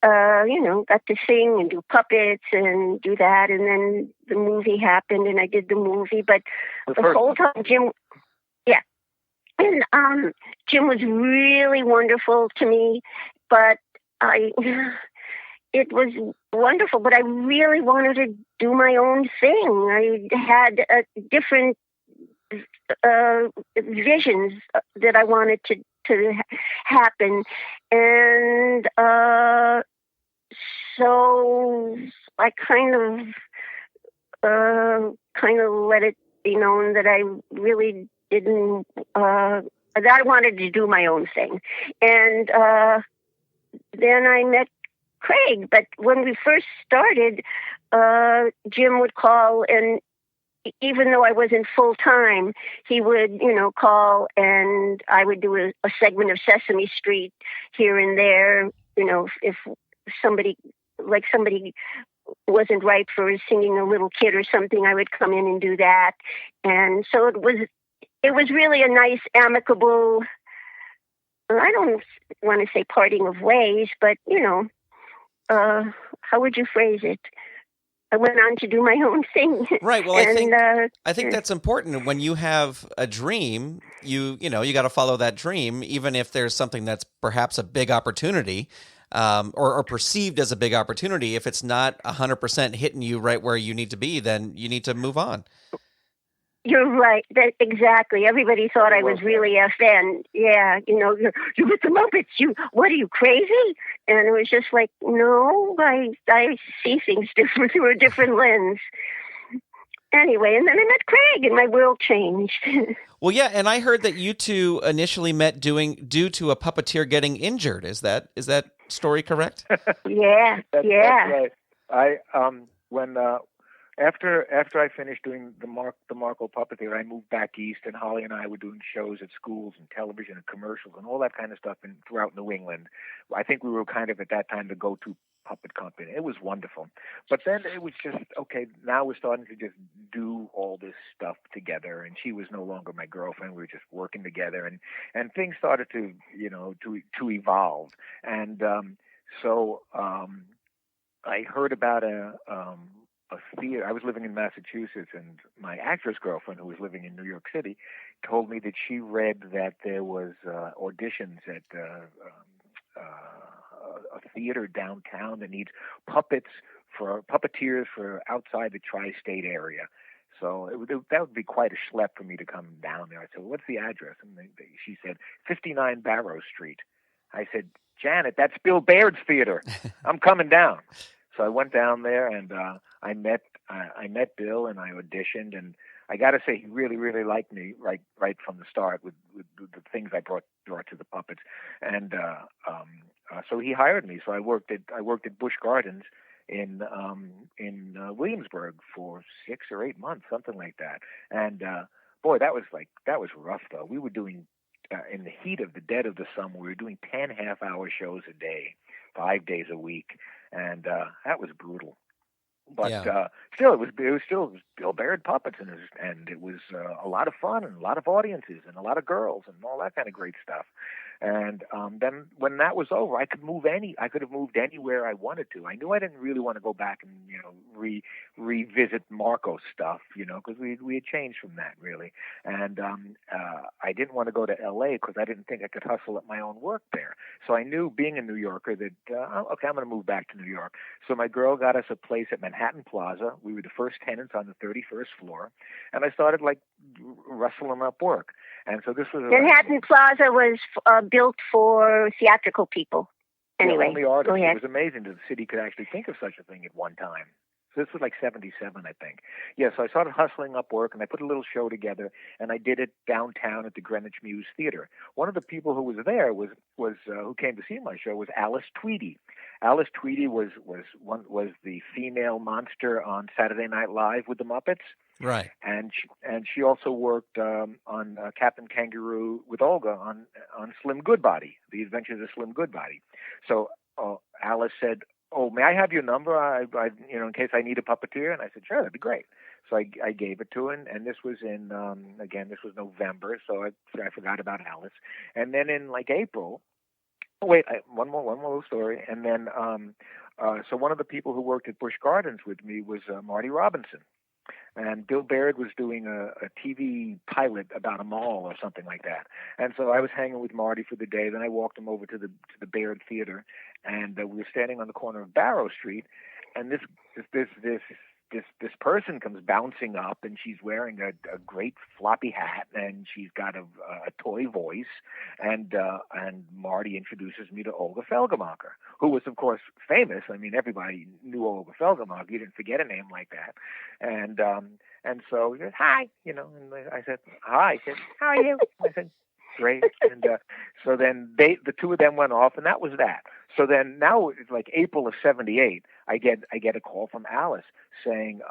got to sing and do puppets and do that. And then the movie happened and I did the movie. But the whole time, Jim, yeah. And Jim was really wonderful to me, but it was wonderful, but I really wanted to do my own thing. I had different visions that I wanted to happen. And so I kind of let it be known that I really didn't, that I wanted to do my own thing. And then I met Craig, but when we first started, Jim would call, and even though I wasn't full time, he would, call, and I would do a segment of Sesame Street here and there. If somebody wasn't right for singing a little kid or something, I would come in and do that. And so it was really a nice, amicable. I don't want to say parting of ways, but how would you phrase it? I went on to do my own thing. Right. Well, I think that's important. When you have a dream, you got to follow that dream, even if there's something that's perhaps a big opportunity, or perceived as a big opportunity. If it's not 100% hitting you right where you need to be, then you need to move on. You're right. Exactly. Everybody thought I was really FN. Yeah, you're with the Muppets. What are you, crazy? And it was just like, no, I see things different through a different lens. Anyway, and then I met Craig, and my world changed. Well, yeah, and I heard that you two initially met due to a puppeteer getting injured. Is that story correct? Yeah, that's yeah. Right. After I finished doing the Marco Puppeteer, I moved back east, and Holly and I were doing shows at schools and television and commercials and all that kind of stuff throughout New England. I think we were kind of at that time the go-to puppet company. It was wonderful. But then it was just, okay, now we're starting to just do all this stuff together, and she was no longer my girlfriend. We were just working together, and things started to, to evolve. And so I heard about a theater. I was living in Massachusetts, and my actress girlfriend, who was living in New York City, told me that she read that there was auditions at a theater downtown that needs puppeteers for outside the tri-state area. So that would be quite a schlep for me to come down there. I said, well, what's the address? And she said, 59 Barrow Street. I said, Janet, that's Bill Baird's theater. I'm coming down. So I went down there, and I met Bill, and I auditioned, and I got to say he really, really liked me right from the start with the things I brought to the puppets, and so he hired me. So I worked at Busch Gardens in Williamsburg for 6 or 8 months, something like that. And boy, that was rough though. We were doing in the heat of the dead of the summer, we were doing 10 half-hour shows a day. 5 days a week, and that was brutal. But Yeah. still, it was Bill Baird puppets, and it was a lot of fun and a lot of audiences and a lot of girls and all that kind of great stuff. And then when that was over, I could have moved anywhere I wanted to. I knew I didn't really want to go back and revisit Marco's stuff, because we had changed from that really. And I didn't want to go to L.A. because I didn't think I could hustle at my own work there. So I knew, being a New Yorker, that okay, I'm going to move back to New York. So my girl got us a place at Manhattan Plaza. We were the first tenants on the 31st floor, and I started rustling up work. And so this was Manhattan Plaza was built for theatrical people. Anyway, only artists. Go ahead. It was amazing that the city could actually think of such a thing at one time. So this was like 77, I think. Yeah, so I started hustling up work, and I put a little show together, and I did it downtown at the Greenwich Mews Theater. One of the people who was there was who came to see my show was Alice Tweedy. Alice Tweedy was the female monster on Saturday Night Live with the Muppets. Right. And she also worked on Captain Kangaroo with Olga on Slim Goodbody, The Adventures of Slim Goodbody. So Alice said, "Oh, may I have your number? I in case I need a puppeteer." And I said, "Sure, that'd be great." So I gave it to her, and this was in this was November, so I forgot about Alice. And then in April. Oh, wait, one more little story. And then so one of the people who worked at Busch Gardens with me was Marty Robinson. And Bill Baird was doing a TV pilot about a mall or something like that. And so I was hanging with Marty for the day. Then I walked him over to the Baird Theater, and we were standing on the corner of Barrow Street. And this person comes bouncing up, and she's wearing a great floppy hat, and she's got a toy voice. And Marty introduces me to Olga Felgemacher, who was, of course, famous. I mean, everybody knew Olga Felgemacher. You didn't forget a name like that. And so he said, "Hi," and I said, "Hi." He said, "How are you?" I said, "Great." And so then the two of them went off, and that was that. So then now it's like April of '78. I get a call from Alice saying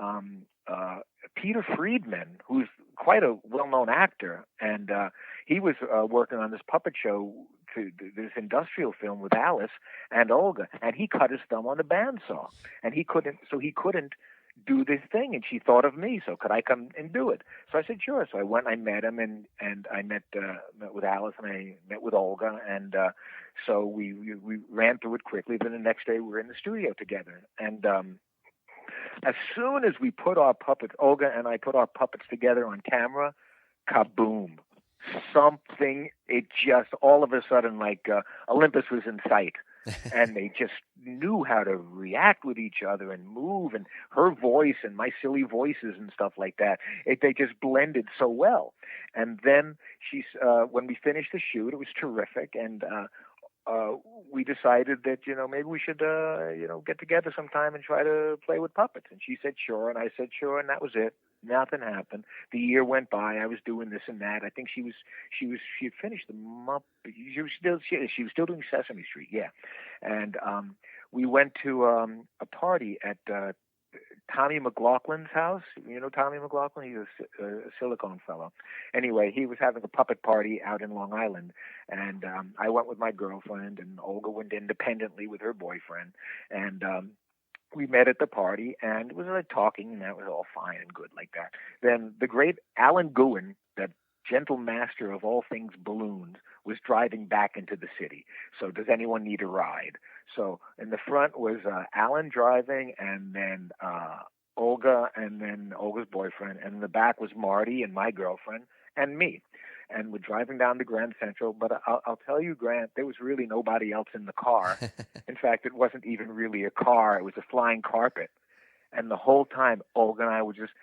Peter Friedman, who's quite a well-known actor, and he was working on this puppet show, this industrial film with Alice and Olga, and he cut his thumb on a bandsaw, and he couldn't do this thing, and she thought of me, so could I come and do it? So I said, sure. So I went, I met him, and I met with Alice, and I met with Olga, and so we ran through it quickly. Then the next day we were in the studio together, and as soon as we put our puppets, Olga and I put our puppets together on camera, kaboom! Something, it just all of a sudden Olympus was in sight. And they just knew how to react with each other and move, and her voice and my silly voices and stuff like that. They just blended so well. And then when we finished the shoot, it was terrific, and we decided that maybe we should get together sometime and try to play with puppets. And she said sure, and I said sure, and that was it. Nothing happened. The year went by. I was doing this and that. I think she had finished the Muppet. She was still doing Sesame Street, yeah. And we went to a party at Tommy McLaughlin's house. You know Tommy McLaughlin? He's a Silicone fellow. Anyway, he was having a puppet party out in Long Island, and I went with my girlfriend, and Olga went independently with her boyfriend, and we met at the party, and it was talking, and that was all fine and good like that. Then the great Alan Guin, that gentle master of all things balloons, was driving back into the city. So does anyone need a ride? So in the front was Alan driving, and then Olga, and then Olga's boyfriend, and in the back was Marty and my girlfriend and me. And we're driving down to Grand Central, but I'll tell you, Grant, there was really nobody else in the car. In fact, it wasn't even really a car; it was a flying carpet. And the whole time, Olga and I were just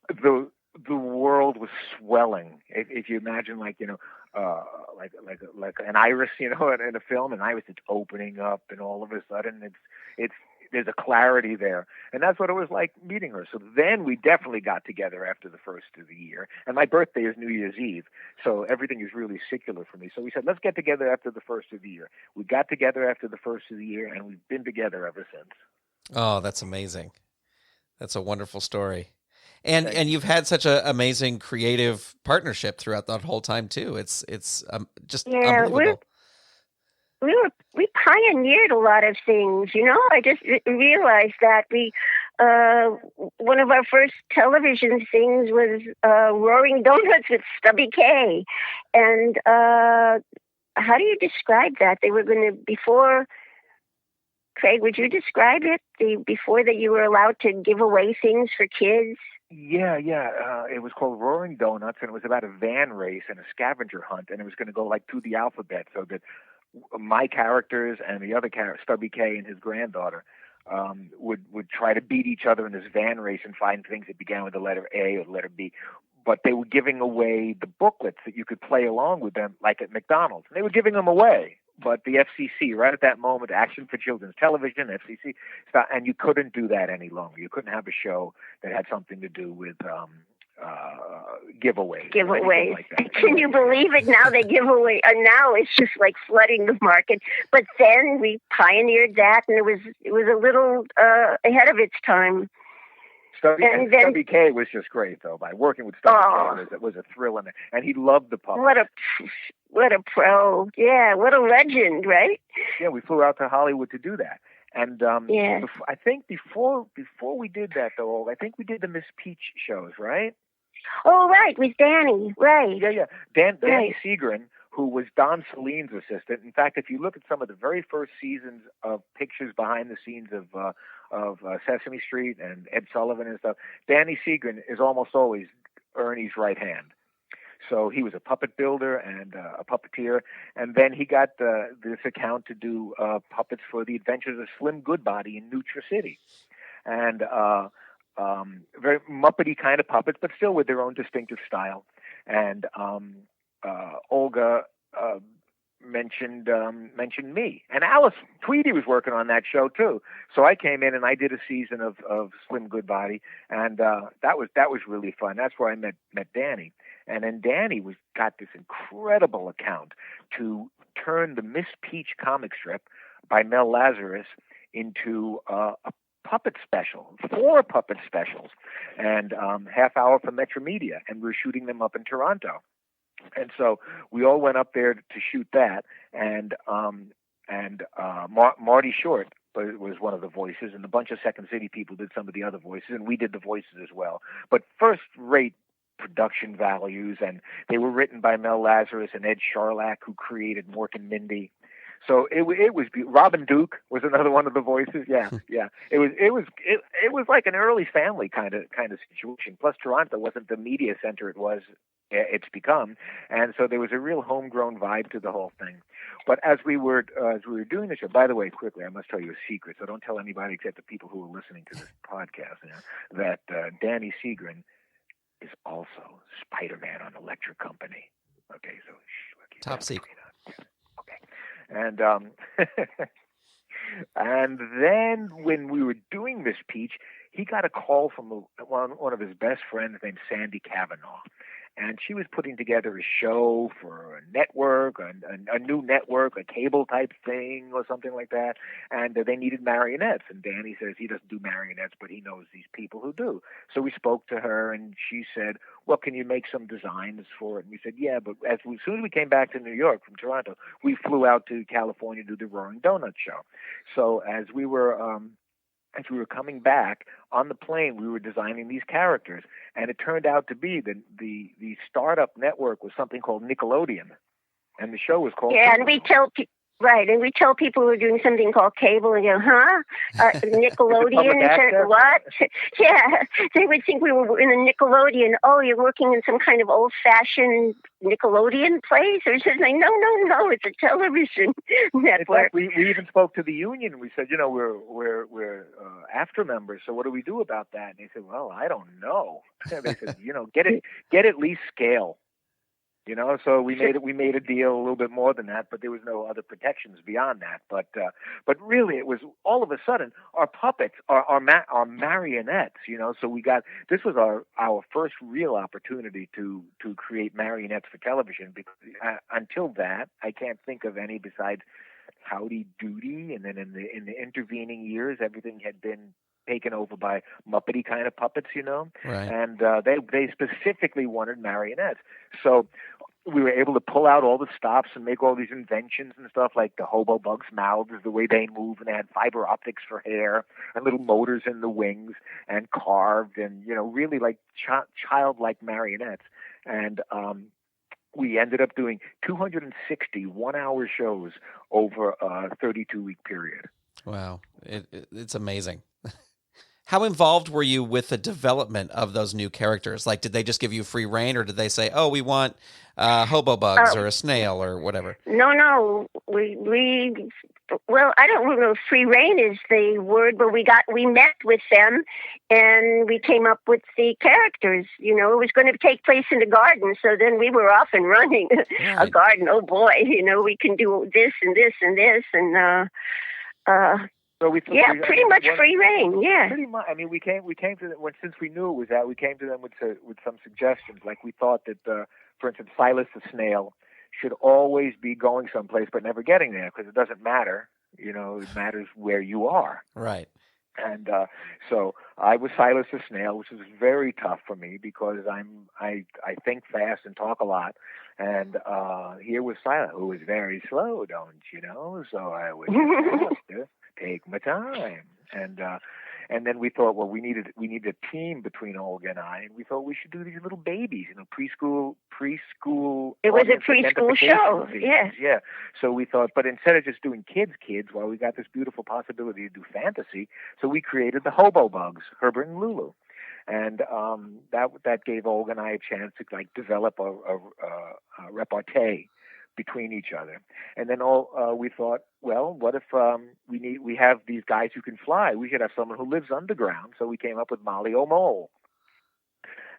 the world was swelling. If you imagine, like an iris, in a film, an iris that's opening up, and all of a sudden, there's a clarity there. And that's what it was like meeting her. So then we definitely got together after the first of the year. And my birthday is New Year's Eve, so everything is really secular for me. So we said, let's get together after the first of the year. We got together after the first of the year, and we've been together ever since. Oh, that's amazing. That's a wonderful story. And you've had such an amazing creative partnership throughout that whole time, too. It's just unbelievable. we pioneered a lot of things. I just realized that one of our first television things was Roaring Donuts with Stubby K, and how do you describe that? They were going to before. Craig, would you describe it? Before that you were allowed to give away things for kids? Yeah. It was called Roaring Donuts, and it was about a van race and a scavenger hunt, and it was going to go like through the alphabet, so that my characters and the other character, Stubby K and his granddaughter, would try to beat each other in this van race and find things that began with the letter A or the letter B. But they were giving away the booklets that you could play along with them, like at McDonald's. And they were giving them away. But the FCC, right at that moment, Action for Children's Television, FCC, stopped, and you couldn't do that any longer. You couldn't have a show that had something to do with giveaways. Giveaways. Like that. Can you believe it? Now they give away, and now it's just like flooding the market. But then we pioneered that, and it was a little ahead of its time. Stubby K was just great, though. By working with Stubby K, it was a thrill in it, and he loved the puppet. What a pro! Yeah, what a legend, right? Yeah, we flew out to Hollywood to do that, and I think before we did that, though, I think we did the Miss Peach shows, right? Oh, right, with Danny, right? Yeah. Danny Segrin, who was Don Celine's assistant. In fact, if you look at some of the very first seasons of pictures behind the scenes of Sesame Street and Ed Sullivan and stuff, Danny Segrin is almost always Ernie's right hand. So he was a puppet builder and a puppeteer, and then he got this account to do puppets for the Adventures of Slim Goodbody in Nutra City, and very Muppety kind of puppets, but still with their own distinctive style. And Olga mentioned me, and Alice Tweedy was working on that show too. So I came in and I did a season of Slim Goodbody, and that was really fun. That's where I met Danny, and then Danny got this incredible account to turn the Miss Peach comic strip by Mel Lazarus into a puppet special, 4 puppet specials, and half hour for Metromedia, and we were shooting them up in Toronto. And so we all went up there to shoot that, and Marty Short was one of the voices, and a bunch of Second City people did some of the other voices, and we did the voices as well. But first-rate production values, and they were written by Mel Lazarus and Ed Charlack, who created Mork and Mindy. So it was Robin Duke was another one of the voices. Yeah. It was like an early family kind of situation. Plus, Toronto wasn't the media center it's become, and so there was a real homegrown vibe to the whole thing. But as we were doing the show, by the way, quickly, I must tell you a secret. So don't tell anybody except the people who are listening to this podcast, that Danny Segrin is also Spider-Man on Electric Company. Okay, so top secret. Okay, and and then when we were doing Miss Peach, he got a call from one of his best friends named Sandy Kavanaugh. And she was putting together a show for a network, a new network, a cable type thing or something like that. And they needed marionettes. And Danny says he doesn't do marionettes, but he knows these people who do. So we spoke to her, and she said, well, can you make some designs for it? And we said, yeah, but as soon as we came back to New York from Toronto, we flew out to California to do the Roaring Donut show. So as we were coming back on the plane, we were designing these characters, and it turned out to be that the startup network was something called Nickelodeon, and the show was called. Yeah, and we tell people we're doing something called cable, and go, huh? Nickelodeon? What? Yeah, they would think we were in a Nickelodeon. Oh, you're working in some kind of old-fashioned Nickelodeon place, or something? No, it's a television network. We even spoke to the union. We said, we're after members, so what do we do about that? And they said, well, I don't know. They said, get at least scale. So we made a deal a little bit more than that, but there was no other protections beyond that. But really, it was all of a sudden our puppets are marionettes. So this was our first real opportunity to create marionettes for television. Because until that, I can't think of any besides Howdy Doody, and then in the intervening years, everything had been taken over by Muppety kind of puppets, Right. and they specifically wanted marionettes. So we were able to pull out all the stops and make all these inventions and stuff, like the hobo bugs' mouths, the way they move, and they had fiber optics for hair and little motors in the wings and carved and, really like childlike marionettes. And we ended up doing 260 one-hour shows over a 32-week period. Wow. It's amazing. How involved were you with the development of those new characters? Like, did they just give you free reign, or did they say, "Oh, we want hobo bugs or a snail or whatever"? No. Well, I don't know if free reign is the word, but we met with them and we came up with the characters. It was going to take place in the garden, so then we were off and running. Right. A garden, oh boy, we can do this and this and this and So pretty much free reign. Yeah, pretty much. I mean, we came to them since we knew it was that. We came to them with some suggestions. Like, we thought that, for instance, Silas the snail should always be going someplace but never getting there, because it doesn't matter. It matters where you are. Right. And so I was Silas the snail, which was very tough for me because I think fast and talk a lot. And here was Silas, who was very slow, don't you know? So I was faster. Take my time. And then we thought, well, we needed a team between Olga and I, and we thought we should do these little babies, preschool. It was a preschool show, yeah. Yeah. So we thought, but instead of just doing kids, well, we got this beautiful possibility to do fantasy. So we created the Hobo Bugs, Herbert and Lulu, and that gave Olga and I a chance to develop a repartee between each other. And then we thought, well, what if we have these guys who can fly? We should have someone who lives underground. So we came up with Molly O'Mole.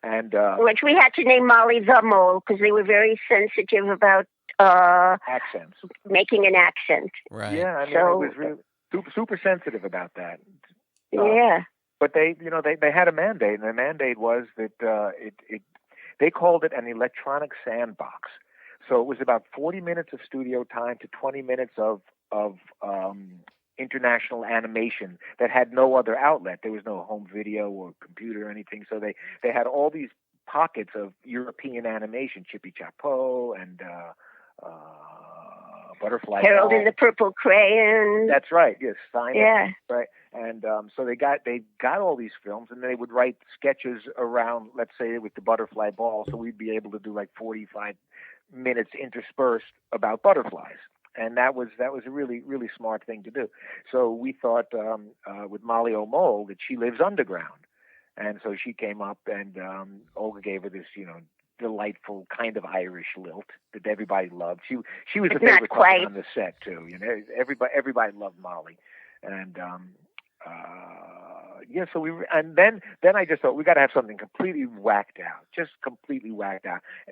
And which we had to name Molly the Mole because they were very sensitive about accents, making an accent. Right. Yeah, it was really super sensitive about that. Yeah. But they had a mandate, and the mandate was that they called it an electronic sandbox. So it was about 40 minutes of studio time to 20 minutes of international animation that had no other outlet. There was no home video or computer or anything. So they had all these pockets of European animation, Chippy Chapeau and Butterfly Harold Ball. and the Purple Crayon. That's right. Yes, Stein. Yeah. Right. And so they got all these films, and they would write sketches around, let's say, with the Butterfly Ball. So we'd be able to do like 45 minutes interspersed about butterflies, and that was a really, really smart thing to do. So we thought with Molly O'Mole that she lives underground, and so she came up, and Olga gave her this delightful kind of Irish lilt that everybody loved. She was the favorite person on the set too. Everybody loved Molly, and so then I just thought we got to have something completely whacked out,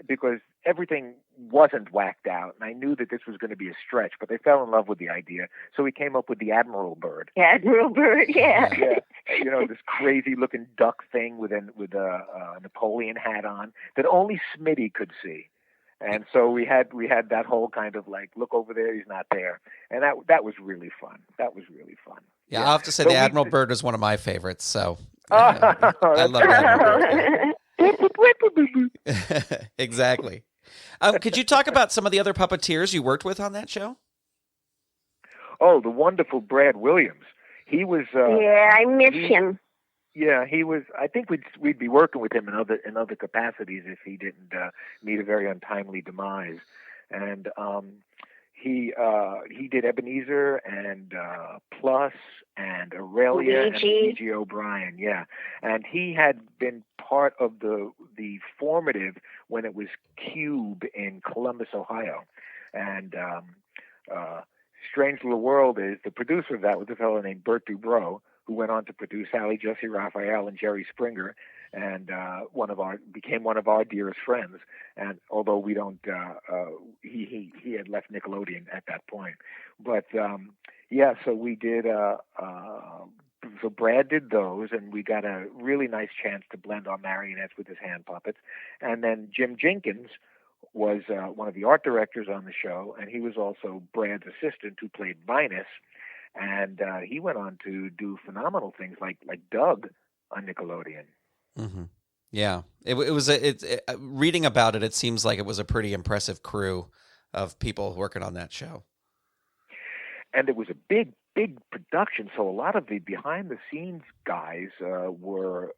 because everything wasn't whacked out, and I knew that this was going to be a stretch, but they fell in love with the idea, so we came up with the Admiral Bird. Admiral Bird, yeah. This crazy looking duck thing with a Napoleon hat on that only Smitty could see. And so we had that whole kind of like, look over there, he's not there. And that was really fun. Yeah, I'll have to say the Admiral Bird is one of my favorites. So I love Admiral Bird. Exactly. Could you talk about some of the other puppeteers you worked with on that show? Oh, the wonderful Brad Williams. He was. I miss him. Yeah, he was. I think we'd be working with him in other capacities if he didn't meet a very untimely demise. And he did Ebenezer and Plus and Aurelia and Luigi O'Brien. Yeah, and he had been part of the formative when it was Cube in Columbus, Ohio. And Strange Little World is the producer of that was a fellow named Bert Dubrow, who went on to produce Sally Jesse Raphael and Jerry Springer, and became one of our dearest friends. And although we don't, he had left Nickelodeon at that point. But so we did. So Brad did those, and we got a really nice chance to blend our marionettes with his hand puppets. And then Jim Jenkins was one of the art directors on the show, and he was also Brad's assistant, who played Vinus. And he went on to do phenomenal things like Doug on Nickelodeon. Mm-hmm. Yeah, reading about it, it seems like it was a pretty impressive crew of people working on that show. And it was a big production, so a lot of the behind-the-scenes guys were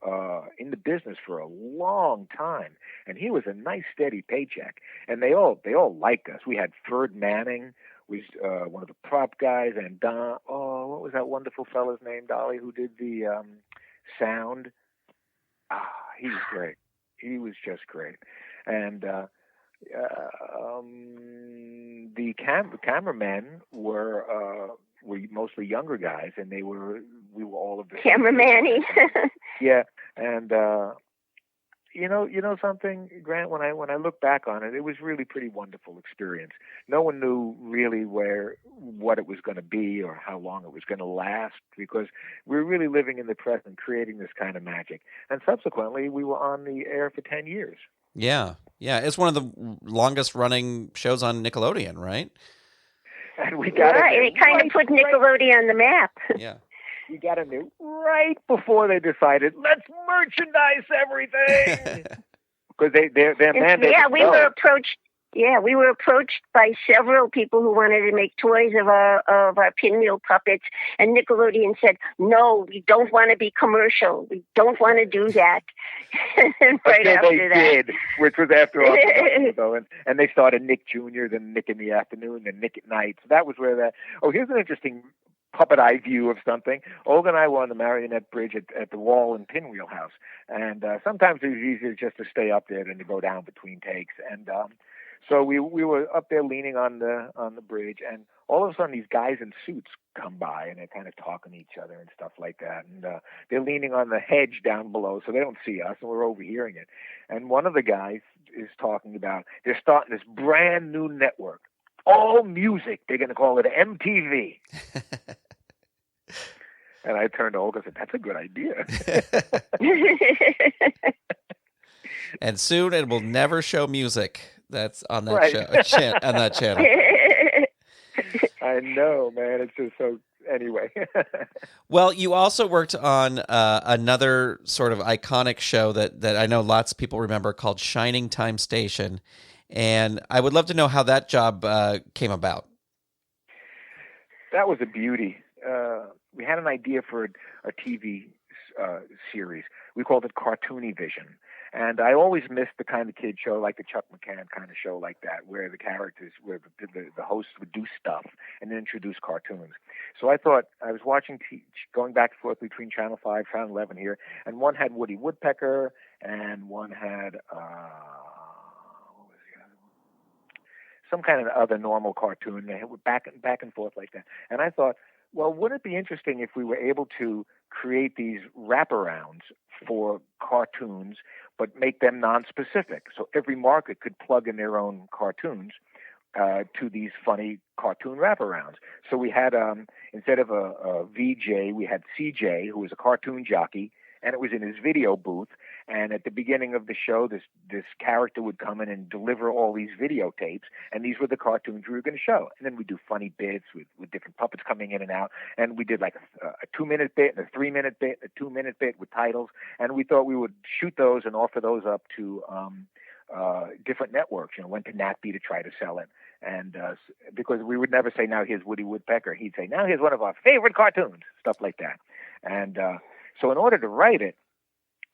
in the business for a long time, and he was a nice, steady paycheck. And they all liked us. We had Ferd Manning, was one of the prop guys, and Don. Oh, what was that wonderful fella's name, Dolly, who did the sound? He was great. He was just great, and the cameramen were mostly younger guys, and we were all of the cameraman. Yeah, and you know something, Grant. When I look back on it, it was really pretty wonderful experience. No one knew really what it was going to be or how long it was going to last, because we were really living in the present, creating this kind of magic. And subsequently, we were on the air for 10 years. Yeah. It's one of the longest running shows on Nickelodeon, right? And we got it kind of put Nickelodeon on the map. Yeah. We got in there right before they decided, let's merchandise everything. Because their mandate. Yeah, we were approached. Yeah, we were approached by several people who wanted to make toys of our Pinwheel puppets, and Nickelodeon said, "No, we don't want to be commercial. We don't want to do that." Right after that, did, which was after all. Though, and they started Nick Jr., then Nick in the afternoon, then Nick at night. So that was where that. Oh, here's an interesting puppet eye view of something. Olga and I were on the Marionette Bridge at the wall in Pinwheel House, and sometimes it was easier just to stay up there than to go down between takes. And so we were up there leaning on the bridge, and all of a sudden these guys in suits come by, and they're kind of talking to each other and stuff like that. And they're leaning on the hedge down below, so they don't see us, and we're overhearing it. And one of the guys is talking about they're starting this brand new network, all music. They're going to call it MTV. And I turned to Olga and said, "That's a good idea." And soon it will never show music that's on that show, on that channel. I know, man. It's just so. Anyway. Well, you also worked on another sort of iconic show that I know lots of people remember called Shining Time Station, and I would love to know how that job came about. That was a beauty. We had an idea for a TV series. We called it Cartoony Vision. And I always missed the kind of kid show, like the Chuck Mccain kind of show like that, where the characters, where the hosts would do stuff and then introduce cartoons. So I thought, I was watching, going back and forth between Channel 5, Channel 11 here, and one had Woody Woodpecker, and one had, what was the other one? Some kind of other normal cartoon. They were back and forth like that. And I thought, well, wouldn't it be interesting if we were able to create these wraparounds for cartoons, but make them non-specific? So every market could plug in their own cartoons to these funny cartoon wraparounds. So we had, instead of a VJ, we had CJ, who was a cartoon jockey, and it was in his video booth. And at the beginning of the show, this character would come in and deliver all these videotapes, and these were the cartoons we were going to show. And then we'd do funny bits with different puppets coming in and out. And we did like a 2-minute bit and a 3-minute bit and a 2-minute bit with titles. And we thought we would shoot those and offer those up to different networks. Went to NatB to try to sell it. And because we would never say, now here's Woody Woodpecker. He'd say, now here's one of our favorite cartoons, stuff like that. And so in order to write it,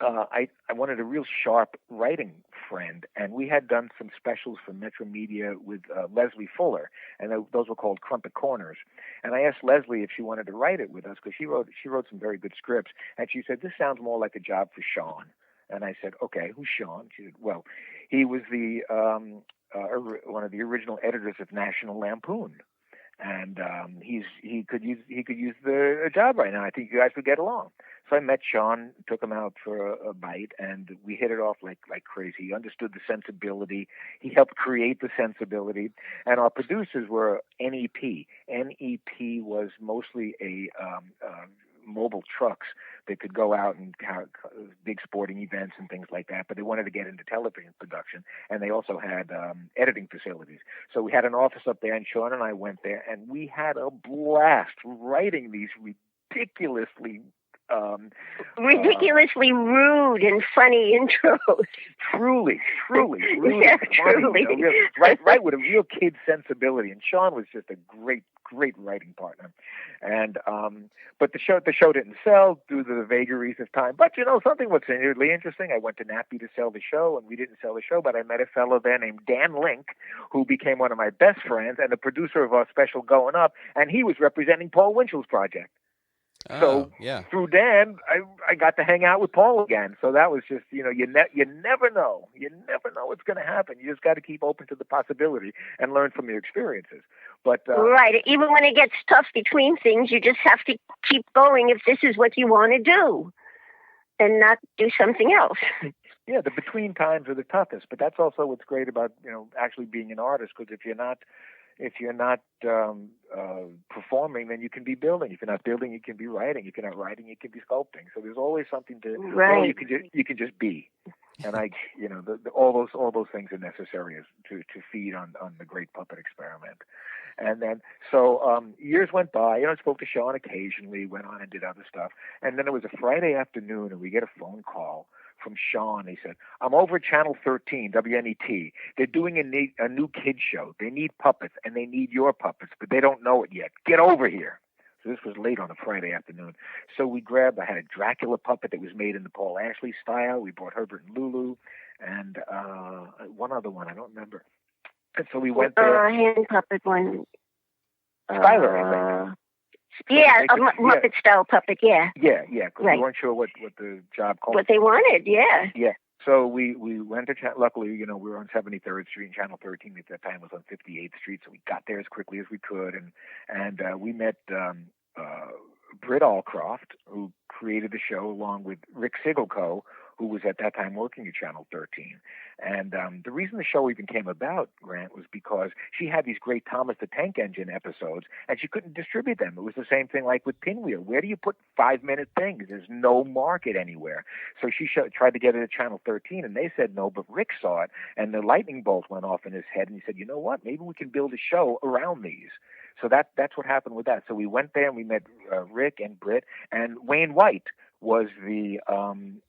I wanted a real sharp writing friend, and we had done some specials for Metro Media with Leslie Fuller, and those were called Crumpet Corners. And I asked Leslie if she wanted to write it with us, because she wrote some very good scripts, and she said, this sounds more like a job for Sean. And I said, okay, who's Sean? She said, well, he was the one of the original editors of National Lampoon. And he could use the job right now. I think you guys would get along. So I met Sean, took him out for a bite, and we hit it off like crazy. He understood the sensibility. He helped create the sensibility. And our producers were NEP. NEP was mostly a mobile trucks that could go out and big sporting events and things like that, but they wanted to get into television production, and they also had editing facilities. So we had an office up there, and Sean and I went there, and we had a blast writing these ridiculously ridiculously rude and funny intros. Truly, Yeah, funny, truly. you know, right with a real kid sensibility. And Sean was just a great writing partner. And but the show didn't sell due to the vagaries of time. But you know, something was really interesting. I went to Nappy to sell the show, and we didn't sell the show. But I met a fellow there named Dan Link, who became one of my best friends and the producer of our special Going Up. And he was representing Paul Winchell's project. So through Dan, I got to hang out with Paul again. So that was just, you know, you never know. You never know what's going to happen. You just got to keep open to the possibility and learn from your experiences. But right. Even when it gets tough between things, you just have to keep going if this is what you want to do and not do something else. Yeah, the between times are the toughest. But that's also what's great about, you know, actually being an artist, because if you're not performing, then you can be building. If you're not building, you can be writing. If you're not writing, you can be sculpting. So there's always something to. Right. Or you can just be. And you know, all those things are necessary to feed on the great puppet experiment. And then so years went by. You know, I spoke to Sean occasionally. Went on and did other stuff. And then it was a Friday afternoon, and we get a phone call from Sean. He said, "I'm over at Channel 13, WNET. They're doing a new kids show. They need puppets, and they need your puppets, but they don't know it yet. Get over here." So this was late on a Friday afternoon. So I had a Dracula puppet that was made in the Paul Ashley style. We brought Herbert and Lulu, and one other one, I don't remember. And so we went there. Hand puppet one. Skylar, I think. Yeah, a Muppet style puppet, yeah. Yeah, because we weren't sure what the job called. What they wanted, yeah. Yeah. So we went to luckily, you know, we were on 73rd Street, and Channel 13 at that time was on 58th Street, so we got there as quickly as we could, and we met Britt Allcroft, who created the show, along with Rick Sigelco, who was at that time working at Channel 13. And the reason the show even came about, Grant, was because she had these great Thomas the Tank Engine episodes, and she couldn't distribute them. It was the same thing like with Pinwheel. Where do you put 5-minute things? There's no market anywhere. So she tried to get it at Channel 13, and they said no, but Rick saw it, and the lightning bolt went off in his head, and he said, you know what, maybe we can build a show around these. So that's what happened with that. So we went there, and we met Rick and Britt, and Wayne White was the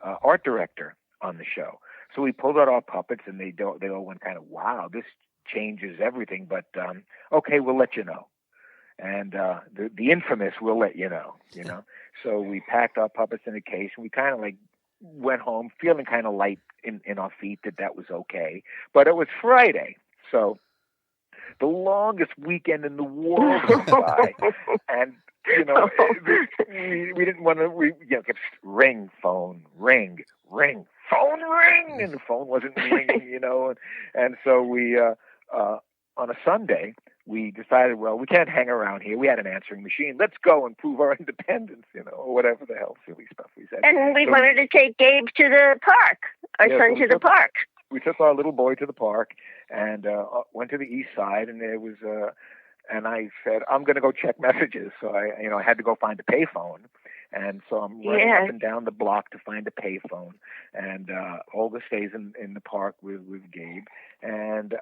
art director on the show. So we pulled out our puppets, and they all went kind of, wow, this changes everything. But okay, we'll let you know. And the infamous, we'll let you know. You know. So we packed our puppets in a case, and we kind of like went home feeling kind of light in our feet that was okay. But it was Friday, so the longest weekend in the world went by, and you know, we didn't want to. Kept ring, phone, ring, phone, ring, and the phone wasn't ringing. You know, and so we on a Sunday we decided, well, we can't hang around here. We had an answering machine. Let's go and prove our independence. You know, or whatever the hell silly stuff we said. And we wanted to take Gabe to the park. Our son to the park. We took our little boy to the park and went to the east side, and there was and I said, I'm going to go check messages. So I had to go find a payphone. And so I'm running up and down the block to find a payphone. And Olga stays in the park with Gabe. And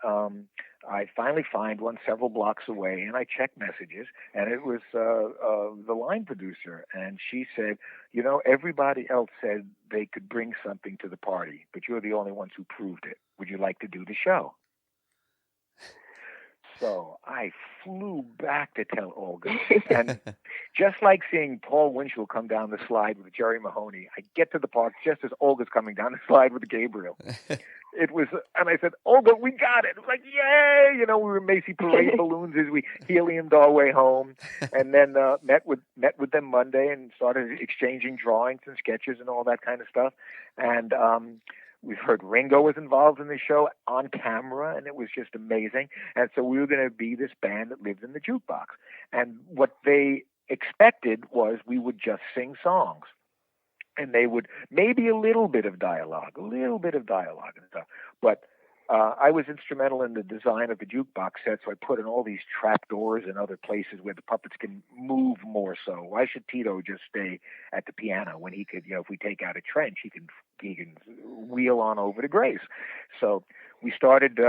I finally find one several blocks away, and I check messages. And it was the line producer. And she said, you know, everybody else said they could bring something to the party, but you're the only ones who proved it. Would you like to do the show? So I flew back to tell Olga, and just like seeing Paul Winchell come down the slide with Jerry Mahoney, I get to the park just as Olga's coming down the slide with Gabriel. It was, and I said, Olga, we got it. It was like, yay! You know, we were Macy Parade balloons as we heliumed our way home, and then met with them Monday and started exchanging drawings and sketches and all that kind of stuff, and. We've heard Ringo was involved in the show on camera, and it was just amazing. And so we were going to be this band that lived in the jukebox. And what they expected was we would just sing songs. And they would maybe a little bit of dialogue and stuff. But I was instrumental in the design of the jukebox set, so I put in all these trap doors and other places where the puppets can move more so. Why should Tito just stay at the piano when he could, you know, if we take out a trench, he can wheel on over to Grace. So we started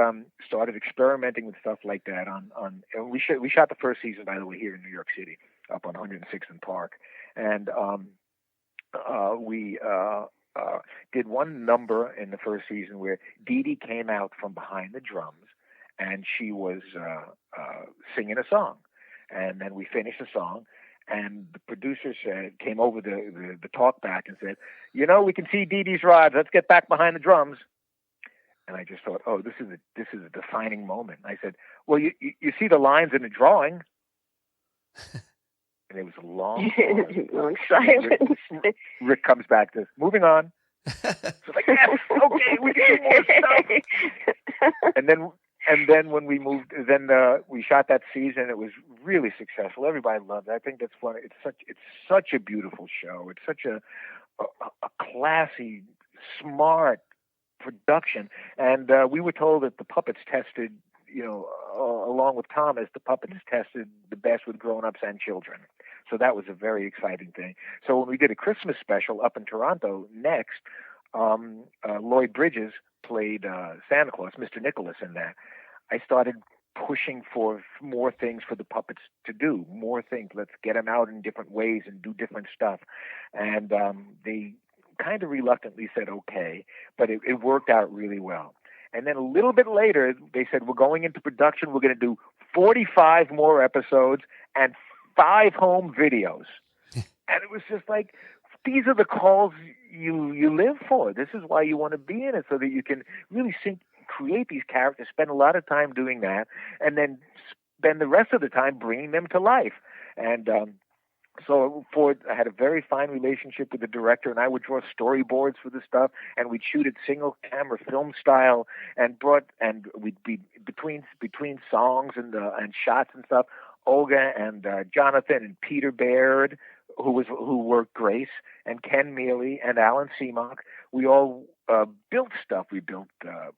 experimenting with stuff like that and we shot the first season, by the way, here in New York City, up on 106th and Park. And we did one number in the first season where Dee Dee came out from behind the drums, and she was singing a song. And then we finished the song, and the producer came over the talk back and said, we can see Dee Dee's rods. Let's get back behind the drums. And I just thought, oh, this is a defining moment. And I said, well, you see the lines in the drawing. And it was a long silence. Rick comes back to, moving on. So like, yes, okay, we can do more stuff. And then when we moved, we shot that season. It was really successful. Everybody loved it. I think that's funny. It's such a beautiful show. It's such a classy, smart production. And we were told that the puppets tested, along with Thomas, the puppets tested the best with grown-ups and children. So that was a very exciting thing. So when we did a Christmas special up in Toronto next, Lloyd Bridges played Santa Claus, Mr. Nicholas, in that. I started pushing for more things for the puppets to do, more things. Let's get them out in different ways and do different stuff. And they kind of reluctantly said okay, but it worked out really well. And then a little bit later, they said, we're going into production. We're going to do 45 more episodes and 5 home videos. And it was just like, these are the calls you live for. This is why you want to be in it, so that you can really create these characters, spend a lot of time doing that, and then spend the rest of the time bringing them to life. And so I had a very fine relationship with the director, and I would draw storyboards for the stuff, and we'd shoot it single camera film style, and we'd be between songs and shots and stuff. Olga and Jonathan and Peter Baird, who worked Grace, and Ken Mealy and Alan Seamock, we all built stuff. We built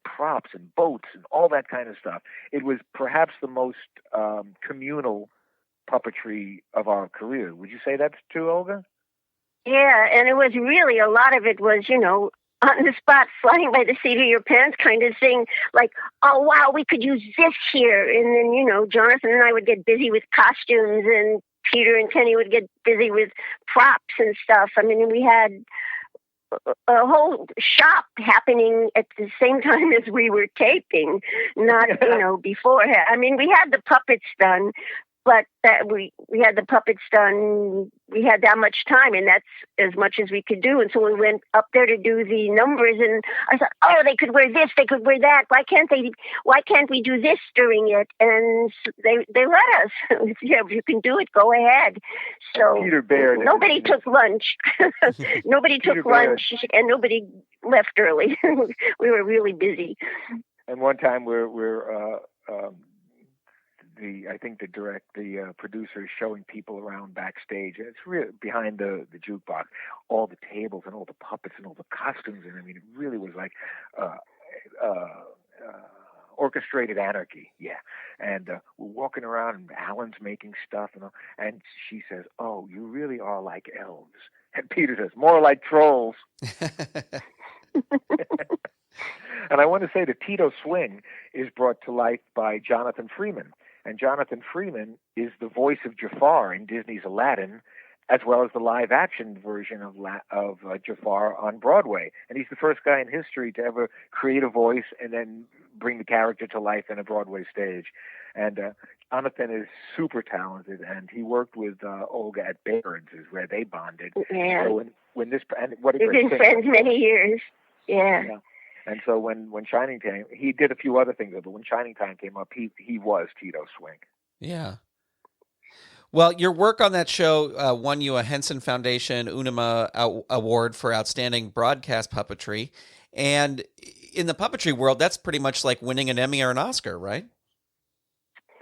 props and boats and all that kind of stuff. It was perhaps the most communal puppetry of our career. Would you say that's true, Olga? Yeah, and it was really, a lot of it was, on the spot, flying by the seat of your pants kind of thing, like, oh, wow, we could use this here. And then, Jonathan and I would get busy with costumes, and Peter and Kenny would get busy with props and stuff. I mean, we had a whole shop happening at the same time as we were taping, not, beforehand. I mean, we had the puppets done, but we had the puppets done, we had that much time, and that's as much as we could do. And so we went up there to do the numbers, and I thought, oh, they could wear this, they could wear that. Why can't we do this during it? And they let us. Yeah, if you can do it, go ahead. So Peter Baird, nobody took lunch. Nobody took lunch, and nobody left early. We were really busy. And one time I think the producer is showing people around backstage, and it's really behind the jukebox, all the tables and all the puppets and all the costumes, and I mean, it really was like orchestrated anarchy, yeah. And we're walking around, and Alan's making stuff, and she says, "Oh, you really are like elves," and Peter says, "More like trolls." And I want to say that Tito Swing is brought to life by Jonathan Freeman. And Jonathan Freeman is the voice of Jafar in Disney's Aladdin, as well as the live-action version of Jafar on Broadway. And he's the first guy in history to ever create a voice and then bring the character to life in a Broadway stage. And Jonathan is super talented, and he worked with Olga at Baird's, is where they bonded. Yeah. So when this, and what a We've great been thing. friends many years. Yeah. And so when Shining Time, he did a few other things, but when Shining Time came up, he was Tito Swing. Yeah. Well, your work on that show won you a Henson Foundation Unima Award for Outstanding Broadcast Puppetry. And in the puppetry world, that's pretty much like winning an Emmy or an Oscar, right?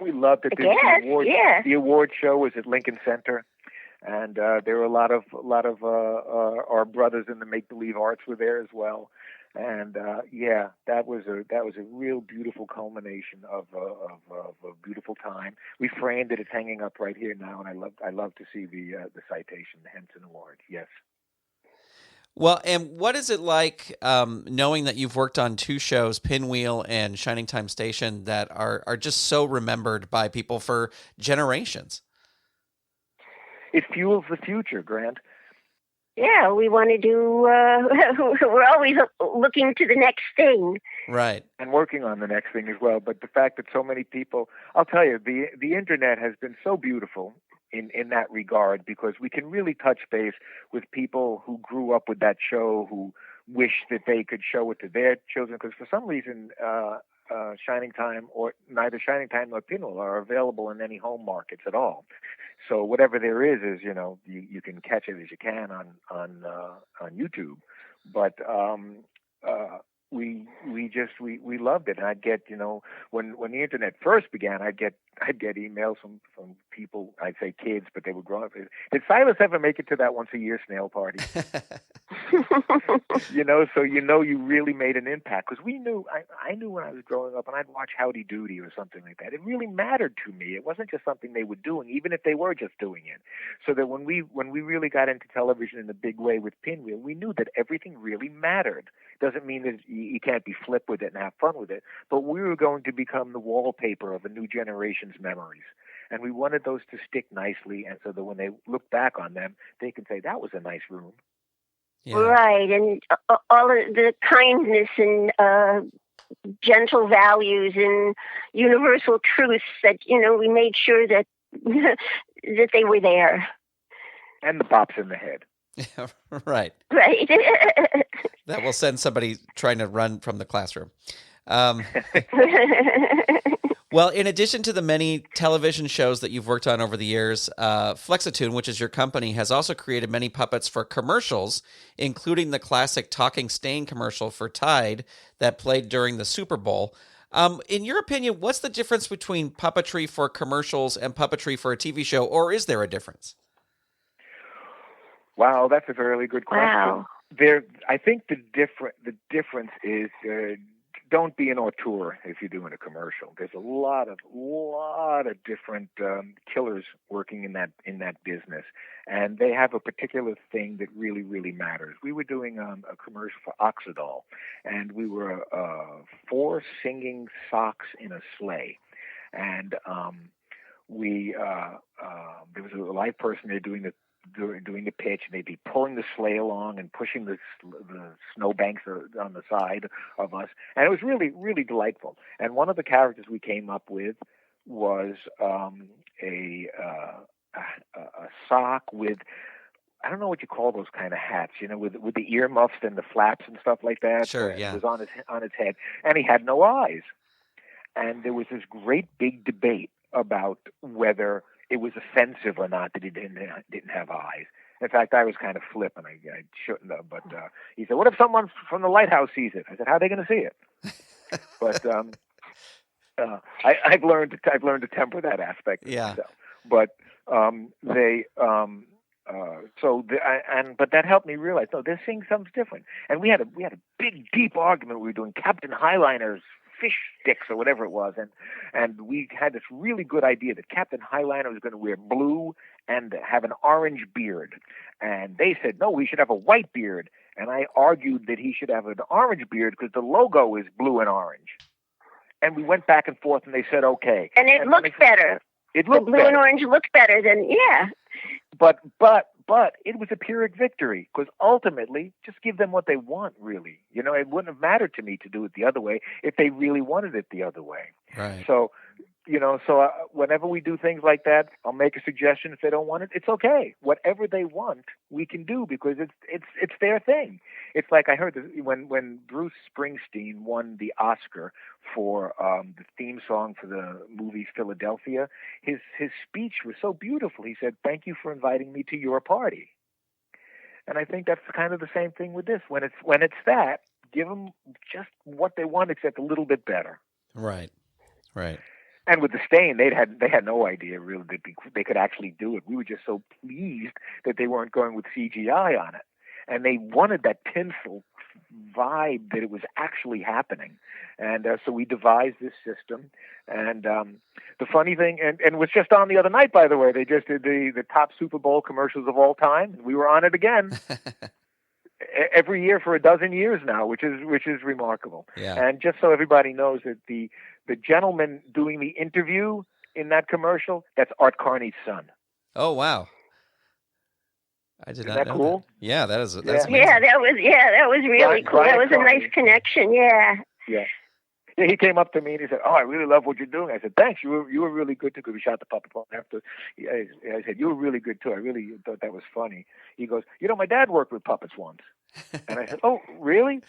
We loved it. The award show was at Lincoln Center. And there were a lot of our brothers in the make-believe arts were there as well. And that was a real beautiful culmination of a beautiful time. We framed it; it's hanging up right here now, and I love to see the citation, the Henson Award. Yes. Well, and what is it like knowing that you've worked on 2 shows, Pinwheel and Shining Time Station, that are just so remembered by people for generations? It fuels the future, Grant. Yeah, we want to do, we're always looking to the next thing. Right. And working on the next thing as well. But the fact that so many people, I'll tell you, the internet has been so beautiful in that regard, because we can really touch base with people who grew up with that show, who wish that they could show it to their children, because for some reason, Shining Time, or neither Shining Time nor Pinwheel, are available in any home markets at all. So whatever there is you can catch it as you can on YouTube. But we loved it, and I'd get, when the internet first began, I'd get emails from people, I'd say kids, but they were grown up. Did Silas ever make it to that once a year snail party? So you really made an impact, because we knew, I knew when I was growing up, and I'd watch Howdy Doody or something like that. It really mattered to me. It wasn't just something they were doing, even if they were just doing it. So that when we really got into television in a big way with Pinwheel, we knew that everything really mattered. Doesn't mean that you can't be flip with it and have fun with it, but we were going to become the wallpaper of a new generation's memories. And we wanted those to stick nicely, and so that when they look back on them, they can say, that was a nice room. Yeah. Right, and all of the kindness and gentle values and universal truths that, we made sure that that they were there. And the bops in the head. Yeah, right. Right. That will send somebody trying to run from the classroom. Well, in addition to the many television shows that you've worked on over the years, Flexitoon, which is your company, has also created many puppets for commercials, including the classic Talking Stain commercial for Tide that played during the Super Bowl. In your opinion, what's the difference between puppetry for commercials and puppetry for a TV show, or is there a difference? Wow, that's a really good question. Wow. I think the difference is don't be an auteur if you're doing a commercial. There's a lot of different killers working in that business, and they have a particular thing that really, really matters. We were doing a commercial for Oxidol, and we were 4 singing socks in a sleigh, and there was a live person there doing the pitch, and they'd be pulling the sleigh along and pushing the snowbanks on the side of us, and it was really, really delightful. And one of the characters we came up with was a sock with, I don't know what you call those kind of hats, with the earmuffs and the flaps and stuff like that. Sure, yeah. It was on his head, and he had no eyes. And there was this great big debate about whether it was offensive or not that he didn't have eyes. In fact, I was kind of flip, and I shouldn't have. But he said, "What if someone from the lighthouse sees it?" I said, "How are they going to see it?" But I've learned to temper that aspect. Yeah. Myself. But but that helped me realize, no, they're seeing something different. And we had a big, deep argument. We were doing Captain Highliner's fish sticks or whatever it was, and we had this really good idea that Captain Highliner was going to wear blue and have an orange beard, and they said no, we should have a white beard, and I argued that he should have an orange beard because the logo is blue and orange, and we went back and forth, and they said okay, and it looked better. It looked the blue better. And orange looked better than But it was a Pyrrhic victory, because ultimately, just give them what they want, really. It wouldn't have mattered to me to do it the other way if they really wanted it the other way. Right. So, whenever we do things like that, I'll make a suggestion. If they don't want it, it's okay. Whatever they want, we can do, because it's their thing. It's like I heard when Bruce Springsteen won the Oscar for the theme song for the movie Philadelphia, his speech was so beautiful. He said, "Thank you for inviting me to your party." And I think that's kind of the same thing with this. When it's that, give them just what they want, except a little bit better. Right. Right. And with the stain, they had no idea really that they could actually do it. We were just so pleased that they weren't going with CGI on it, and they wanted that tinsel vibe that it was actually happening. And so we devised this system. And the funny thing, and it was just on the other night, by the way, they just did the top Super Bowl commercials of all time. We were on it again. Every year for 12 years now, which is remarkable. Yeah. And just so everybody knows that the gentleman doing the interview in that commercial, that's Art Carney's son. Oh, wow. I did Is not that know cool? that. Yeah, that's Yeah. amazing. Yeah, that was really cool. That was a nice connection. Yeah. Yeah. Yeah, he came up to me and he said, "Oh, I really love what you're doing." I said, "Thanks. You were really good too." Because we shot the puppet porn after. I said, "You were really good too. I really thought that was funny." He goes, "My dad worked with puppets once." And I said, "Oh, really?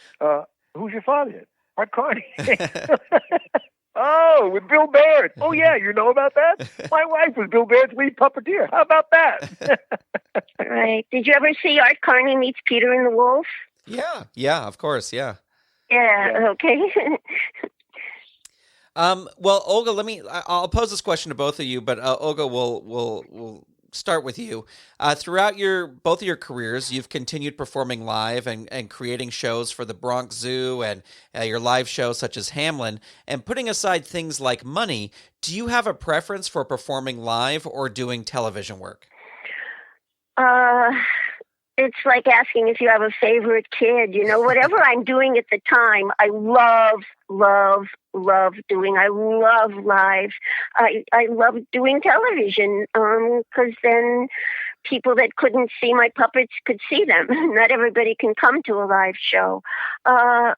Who's your father?" "Art Carney." "Oh, with Bill Baird." "Oh yeah, you know about that? My wife was Bill Baird's lead puppeteer. How about that?" Right. Did you ever see Art Carney meets Peter and the Wolf? Yeah, of course, yeah. Yeah. Okay. Well, Olga, I'll pose this question to both of you, but Olga, we'll start with you. Throughout both of your careers, you've continued performing live and creating shows for the Bronx Zoo and your live shows such as Hamlin. And putting aside things like money, do you have a preference for performing live or doing television work? It's like asking if you have a favorite kid. Whatever I'm doing at the time, I love doing. I love live. I love doing television because then people that couldn't see my puppets could see them. Not everybody can come to a live show. I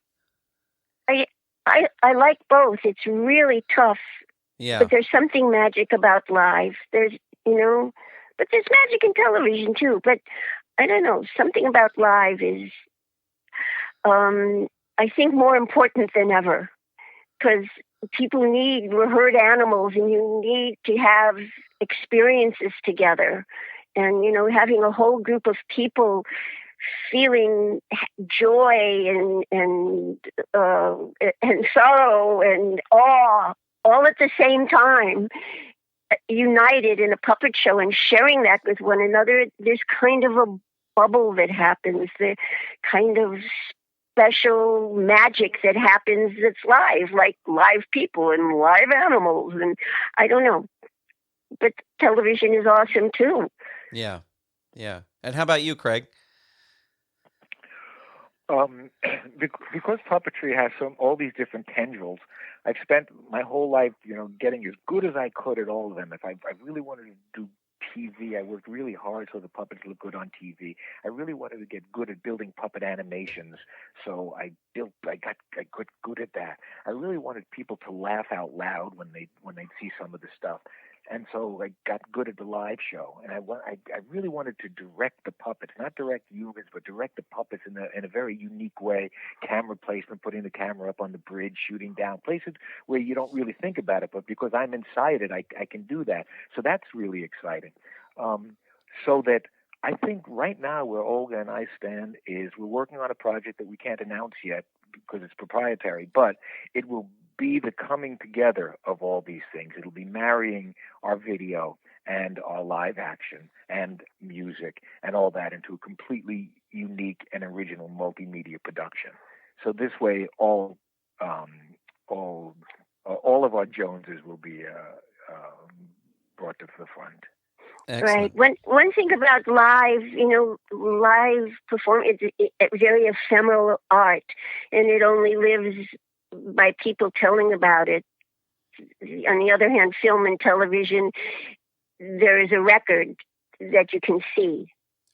like both. It's really tough. Yeah. But there's something magic about live. But there's magic in television too. But I don't know, something about live is, I think, more important than ever, because we're herd animals, and you need to have experiences together, and having a whole group of people feeling joy and sorrow and awe all at the same time, united in a puppet show and sharing that with one another. There's kind of a bubble that happens, the kind of special magic that happens that's live, like live people and live animals, and I don't know. But television is awesome too. Yeah. And how about you, Craig? Because puppetry has all these different tendrils, I've spent my whole life, getting as good as I could at all of them. If I really wanted to do TV, I worked really hard so the puppets look good on TV. I really wanted to get good at building puppet animations, so I got good at that. I really wanted people to laugh out loud when they'd see some of the stuff. And so I got good at the live show, and I really wanted to direct the puppets, not direct humans, but direct the puppets in a very unique way. Camera placement, putting the camera up on the bridge, shooting down, places where you don't really think about it, but because I'm inside it, I can do that. So that's really exciting. So that I think right now where Olga and I stand is we're working on a project that we can't announce yet because it's proprietary, but it will be the coming together of all these things. It'll be marrying our video and our live action and music and all that into a completely unique and original multimedia production. So this way, all of our Joneses will be brought to the front. Excellent. Right. One thing about live, live performance, it's very ephemeral art, and it only lives by people telling about it. On the other hand, film and television, there is a record that you can see.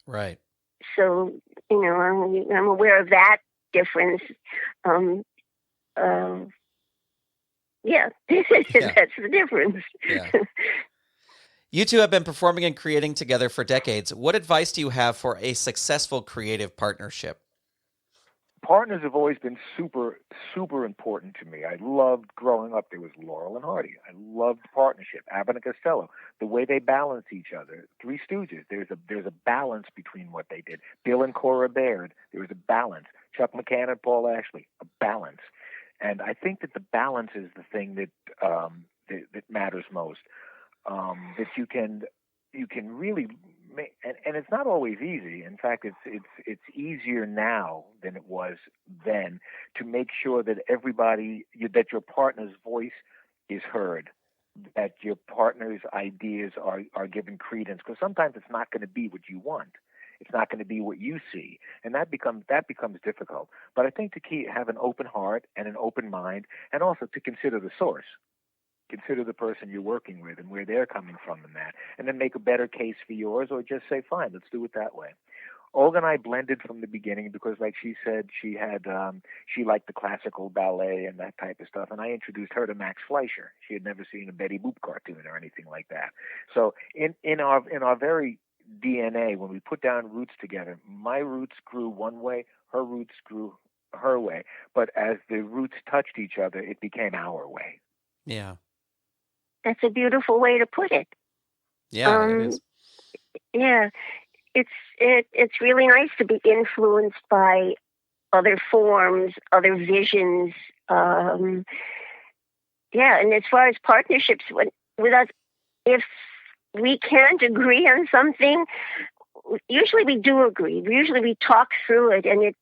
Right. So, I'm aware of that difference. Yeah, that's the difference. Yeah. You two have been performing and creating together for decades. What advice do you have for a successful creative partnership? Partners have always been super, super important to me. I loved growing up. There was Laurel and Hardy. I loved partnership. Abbott and Costello, the way they balance each other. Three Stooges, there's a balance between what they did. Bill and Cora Baird, there was a balance. Chuck McCann and Paul Ashley, a balance. And I think that the balance is the thing that matters most. That you can really make, and it's not always easy. In fact, it's easier now than it was then to make sure that that your partner's voice is heard, that your partner's ideas are given credence. Because sometimes it's not going to be what you want. It's not going to be what you see, and that becomes difficult. But I think to have an open heart and an open mind, and also to consider the source. Consider the person you're working with and where they're coming from in that, and then make a better case for yours, or just say, fine, let's do it that way. Olga and I blended from the beginning because, like she said, she liked the classical ballet and that type of stuff, and I introduced her to Max Fleischer. She had never seen a Betty Boop cartoon or anything like that. So in our very DNA, when we put down roots together, my roots grew one way, her roots grew her way, but as the roots touched each other, it became our way. Yeah. That's a beautiful way to put it. Yeah, it is. Yeah, it's really nice to be influenced by other forms, other visions. And as far as partnerships with us, if we can't agree on something, usually we do agree. Usually we talk through it, and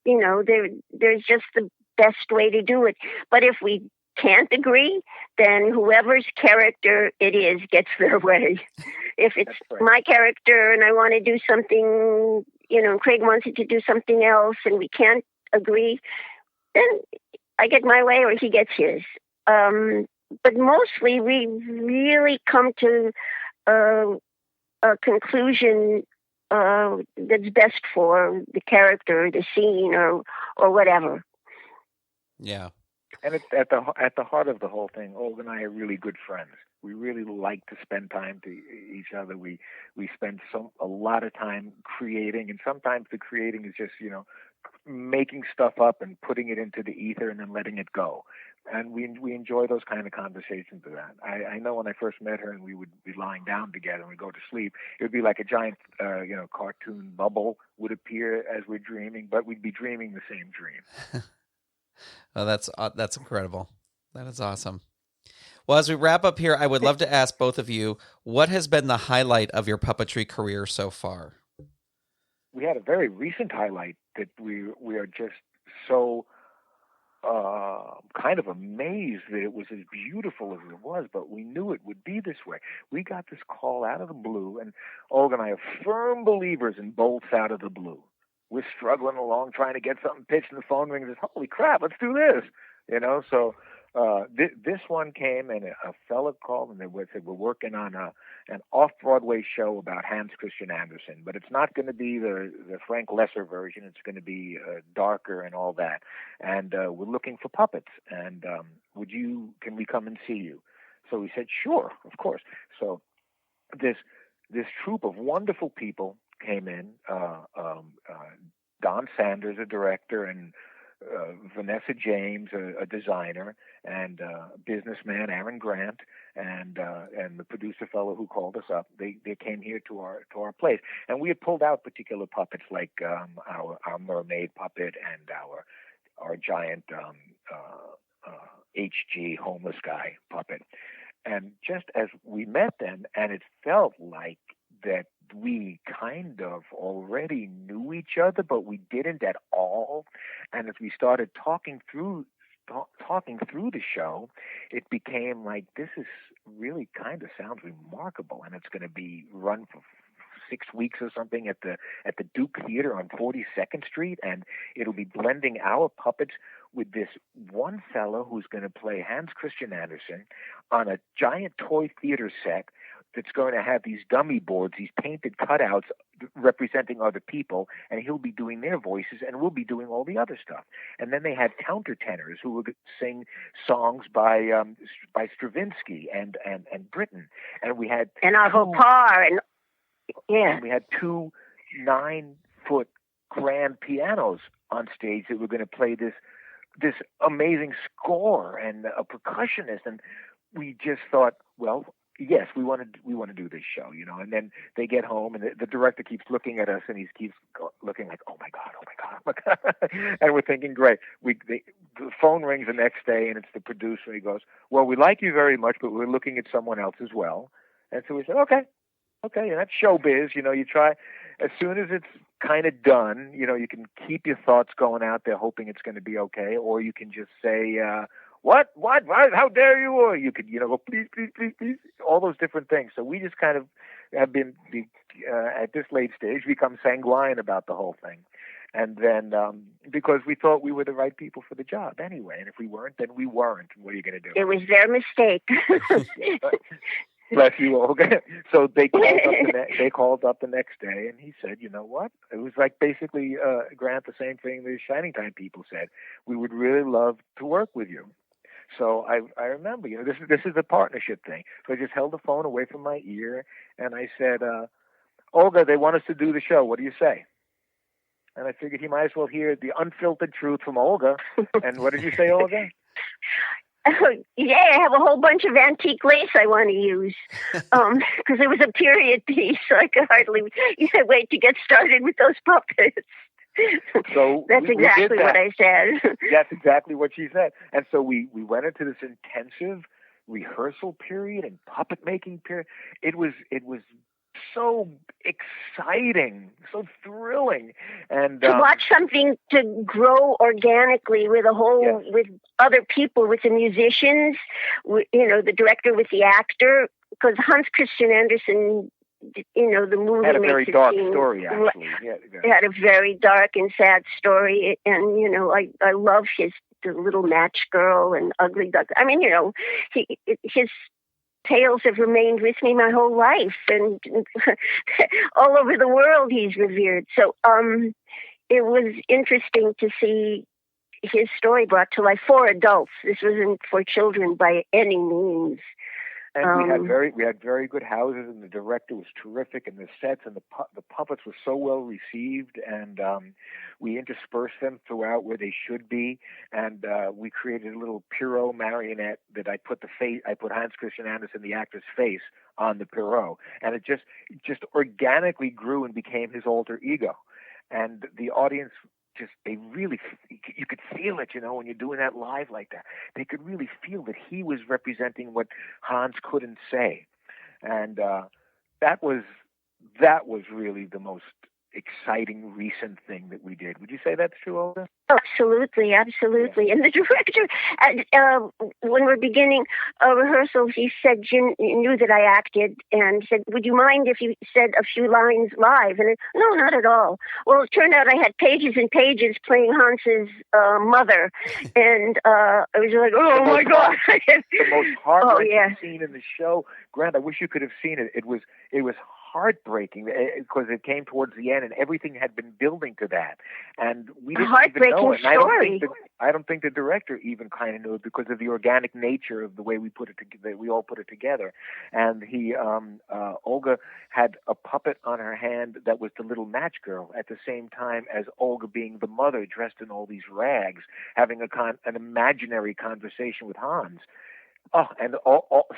there's just the best way to do it. But if we can't agree, then whoever's character it is gets their way. If it's my character and I want to do something, Craig wants it to do something else, and we can't agree, then I get my way or he gets his. But mostly we really come to a conclusion that's best for the character, the scene, or whatever. Yeah. And it's at the heart of the whole thing. Olga and I are really good friends. We really like to spend time to each other. We spend a lot of time creating, and sometimes the creating is just making stuff up and putting it into the ether and then letting it go. And we enjoy those kind of conversations with that. I know when I first met her and we would be lying down together and we'd go to sleep, it would be like a giant cartoon bubble would appear as we're dreaming, but we'd be dreaming the same dream. Oh, that's incredible. That is awesome. Well, as we wrap up here, I would love to ask both of you, what has been the highlight of your puppetry career so far? We had a very recent highlight that we are just so kind of amazed that it was as beautiful as it was, but we knew it would be this way. We got this call out of the blue, and Olga and I are firm believers in bolts out of the blue. We're struggling along trying to get something pitched, and the phone rings and says, holy crap, let's do this. So this one came, and a fella called, and they said, we're working on an off-Broadway show about Hans Christian Andersen, but it's not going to be the Frank Lesser version. It's going to be darker and all that. And we're looking for puppets, and can we come and see you? So we said, sure, of course. So this troupe of wonderful people came in, Don Sanders, a director, and Vanessa James, a designer, and businessman Aaron Grant, and the producer fellow who called us up. They came here to our place, and we had pulled out particular puppets like our mermaid puppet and our giant HG homeless guy puppet. And just as we met them, and it felt like that we kind of already knew each other, but we didn't at all. And as we started talking through the show, it became like, this is really kind of sounds remarkable, and it's going to be run for 6 weeks or something at the Duke Theater on 42nd Street, and it'll be blending our puppets with this one fellow who's going to play Hans Christian Andersen on a giant toy theater set that's going to have these dummy boards, these painted cutouts representing other people, and he'll be doing their voices, and we'll be doing all the other stuff. And then they had countertenors who were going to sing songs by Stravinsky and Britten, and we had Jafar, and and we had 2 9-foot grand pianos on stage that were going to play this amazing score, and a percussionist, and we just thought, well, yes, we want to do this show, And then they get home, and the director keeps looking at us, and he keeps looking like, oh my god, and we're thinking, great. The phone rings the next day, and it's the producer. He goes, well, we like you very much, but we're looking at someone else as well. And so we said, okay, and that's showbiz. You try as soon as it's kind of done. You can keep your thoughts going out there, hoping it's going to be okay, or you can just say, What? How dare you? Or you could, go, please, all those different things. So we just kind of have been, at this late stage, become sanguine about the whole thing. And then, because we thought we were the right people for the job anyway. And if we weren't, then we weren't. What are you going to do? It was their mistake. Bless you, Olga. So they called up the next day, and he said, "You know what? It was like basically, Grant, the same thing the Shining Time people said. We would really love to work with you." So I remember, this is a partnership thing. So I just held the phone away from my ear, and I said, "Olga, they want us to do the show. What do you say?" And I figured he might as well hear the unfiltered truth from Olga. And what did you say, Olga? Yeah, I have a whole bunch of antique lace I want to use because it was a period piece, so I could hardly wait to get started with those puppets. So that's exactly what I said. That's exactly what she said. And so we went into this intensive rehearsal period and puppet making period. It was so exciting, so thrilling, and to watch something to grow organically with with other people, with the musicians, the director, with the actor, because Hans Christian Andersen, the movie had a very dark seem, story. Actually, it had a very dark and sad story, and I love the little match girl and ugly duck. I mean, his tales have remained with me my whole life, and all over the world he's revered. So it was interesting to see his story brought to life for adults. This wasn't for children by any means. And we had very good houses, and the director was terrific, and the sets and the puppets were so well received, and we interspersed them throughout where they should be, and we created a little Pierrot marionette that I put Hans Christian Andersen, the actor's face, on the Pierrot, and it just organically grew and became his alter ego, and the audience. You could feel it, when you're doing that live like that. They could really feel that he was representing what Hans couldn't say. And that was really the most exciting recent thing that we did. Would you say that's true, Olga? Absolutely. Yeah. And the director, when we're beginning rehearsals, he said, Jim knew that I acted, and said, "Would you mind if you said a few lines live?" And no, not at all. Well, it turned out I had pages and pages playing Hans's mother, and I was like, "Oh my God!" The most heartbreaking scene in the show, Grant. I wish you could have seen it. It was heartbreaking because it came towards the end, and everything had been building to that, and we didn't even know it. And I don't think the director even kind of knew it because of the organic nature of the way we put it together. We all put it together, and Olga had a puppet on her hand that was the little match girl at the same time as Olga being the mother dressed in all these rags, having an imaginary conversation with Hans. Oh, and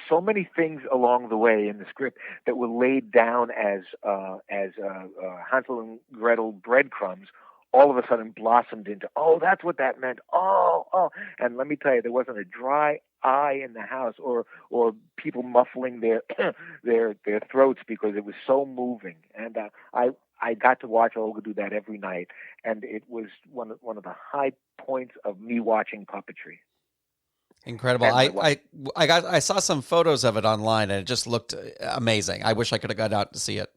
so many things along the way in the script that were laid down as Hansel and Gretel breadcrumbs, all of a sudden blossomed into, oh, that's what that meant. Oh. And let me tell you, there wasn't a dry eye in the house or people muffling their throats because it was so moving. And I got to watch Olga do that every night, and it was one of the high points of me watching puppetry. Incredible. I saw some photos of it online, and it just looked amazing. I wish I could have got out to see it.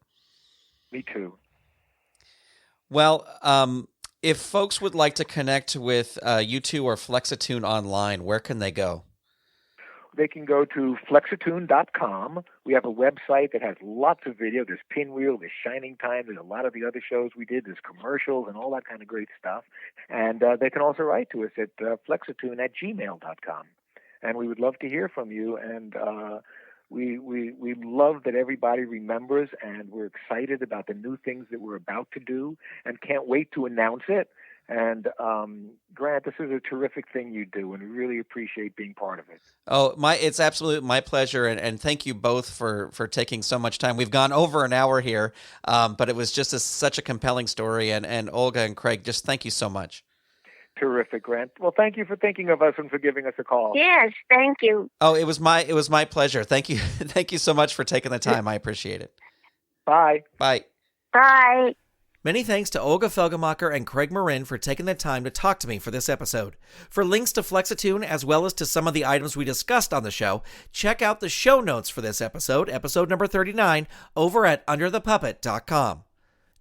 Me too. Well, if folks would like to connect with you two or Flexitoon online, where can they go? They can go to Flexitoon.com. We have a website that has lots of video. There's Pinwheel, there's Shining Time, there's a lot of the other shows we did, there's commercials and all that kind of great stuff. And they can also write to us at flexitoon@gmail.com. And we would love to hear from you. And we love that everybody remembers, and we're excited about the new things that we're about to do and can't wait to announce it. And Grant, this is a terrific thing you do, and we really appreciate being part of it. Oh, it's absolutely my pleasure, and thank you both for taking so much time. We've gone over an hour here, but it was just such a compelling story, and Olga and Craig, just thank you so much. Terrific, Grant. Well, thank you for thinking of us and for giving us a call. Yes, thank you. Oh, it was my pleasure. Thank you. Thank you so much for taking the time. I appreciate it. Bye. Bye. Bye. Many thanks to Olga Felgemacher and Craig Marin for taking the time to talk to me for this episode. For links to Flexitoon as well as to some of the items we discussed on the show, check out the show notes for this episode number 39, over at underthepuppet.com.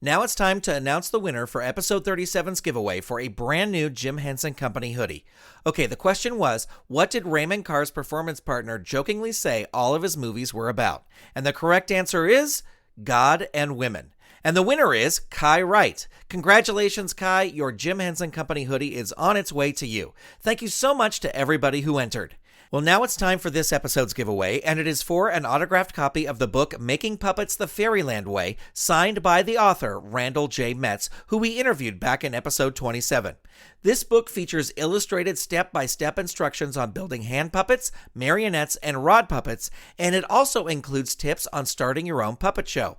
Now it's time to announce the winner for episode 37's giveaway for a brand new Jim Henson Company hoodie. Okay, the question was, what did Raymond Carr's performance partner jokingly say all of his movies were about? And the correct answer is God and Women. And the winner is Kai Wright. Congratulations, Kai. Your Jim Henson Company hoodie is on its way to you. Thank you so much to everybody who entered. Well, now it's time for this episode's giveaway, and it is for an autographed copy of the book Making Puppets the Fairyland Way, signed by the author, Randall J. Metz, who we interviewed back in episode 27. This book features illustrated step-by-step instructions on building hand puppets, marionettes, and rod puppets, and it also includes tips on starting your own puppet show.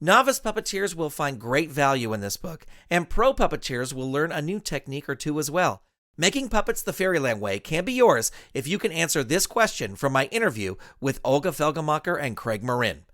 Novice puppeteers will find great value in this book, and pro puppeteers will learn a new technique or two as well. Making Puppets the Fairyland Way can be yours if you can answer this question from my interview with Olga Felgemacher and Craig Marin.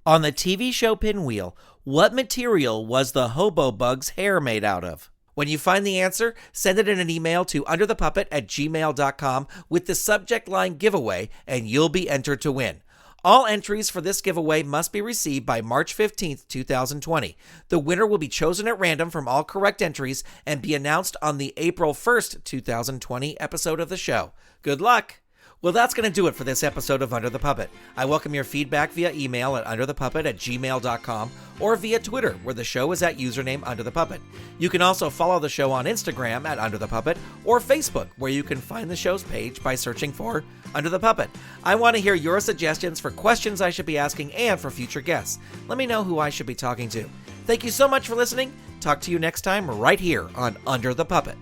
On the TV show Pinwheel, what material was the hobo bug's hair made out of? When you find the answer, send it in an email to underthepuppet@gmail.com with the subject line giveaway, and you'll be entered to win. All entries for this giveaway must be received by March 15th, 2020. The winner will be chosen at random from all correct entries and be announced on the April 1st, 2020 episode of the show. Good luck! Well, that's going to do it for this episode of Under the Puppet. I welcome your feedback via email at underthepuppet@gmail.com or via Twitter, where the show is at username Under the Puppet. You can also follow the show on Instagram at Under the Puppet or Facebook, where you can find the show's page by searching for Under the Puppet. I want to hear your suggestions for questions I should be asking and for future guests. Let me know who I should be talking to. Thank you so much for listening. Talk to you next time right here on Under the Puppet.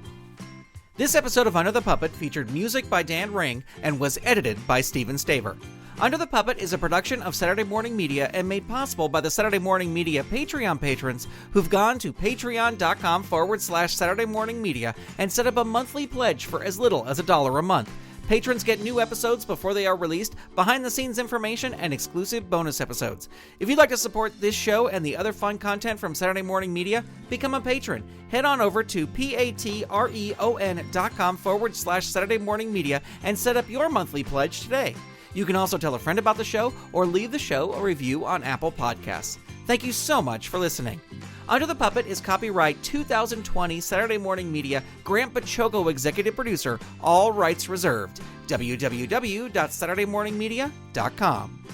This episode of Under the Puppet featured music by Dan Ring and was edited by Steven Staver. Under the Puppet is a production of Saturday Morning Media and made possible by the Saturday Morning Media Patreon patrons who've gone to patreon.com/Saturday Morning Media and set up a monthly pledge for as little as $1 a month. Patrons get new episodes before they are released, behind-the-scenes information, and exclusive bonus episodes. If you'd like to support this show and the other fun content from Saturday Morning Media, become a patron. Head on over to patreon.com/Saturday Morning Media and set up your monthly pledge today. You can also tell a friend about the show or leave the show a review on Apple Podcasts. Thank you so much for listening. Under the Puppet is copyright 2020 Saturday Morning Media, Grant Bachogo executive producer, all rights reserved. www.saturdaymorningmedia.com.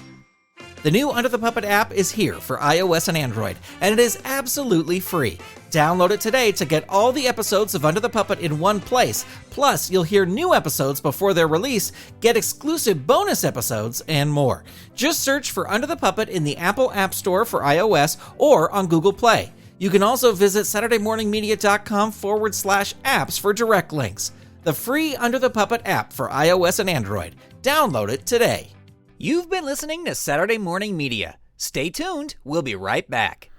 The new Under the Puppet app is here for iOS and Android, and it is absolutely free. Download it today to get all the episodes of Under the Puppet in one place. Plus, you'll hear new episodes before they're released, get exclusive bonus episodes, and more. Just search for Under the Puppet in the Apple App Store for iOS or on Google Play. You can also visit SaturdayMorningMedia.com/apps for direct links. The free Under the Puppet app for iOS and Android. Download it today. You've been listening to Saturday Morning Media. Stay tuned. We'll be right back.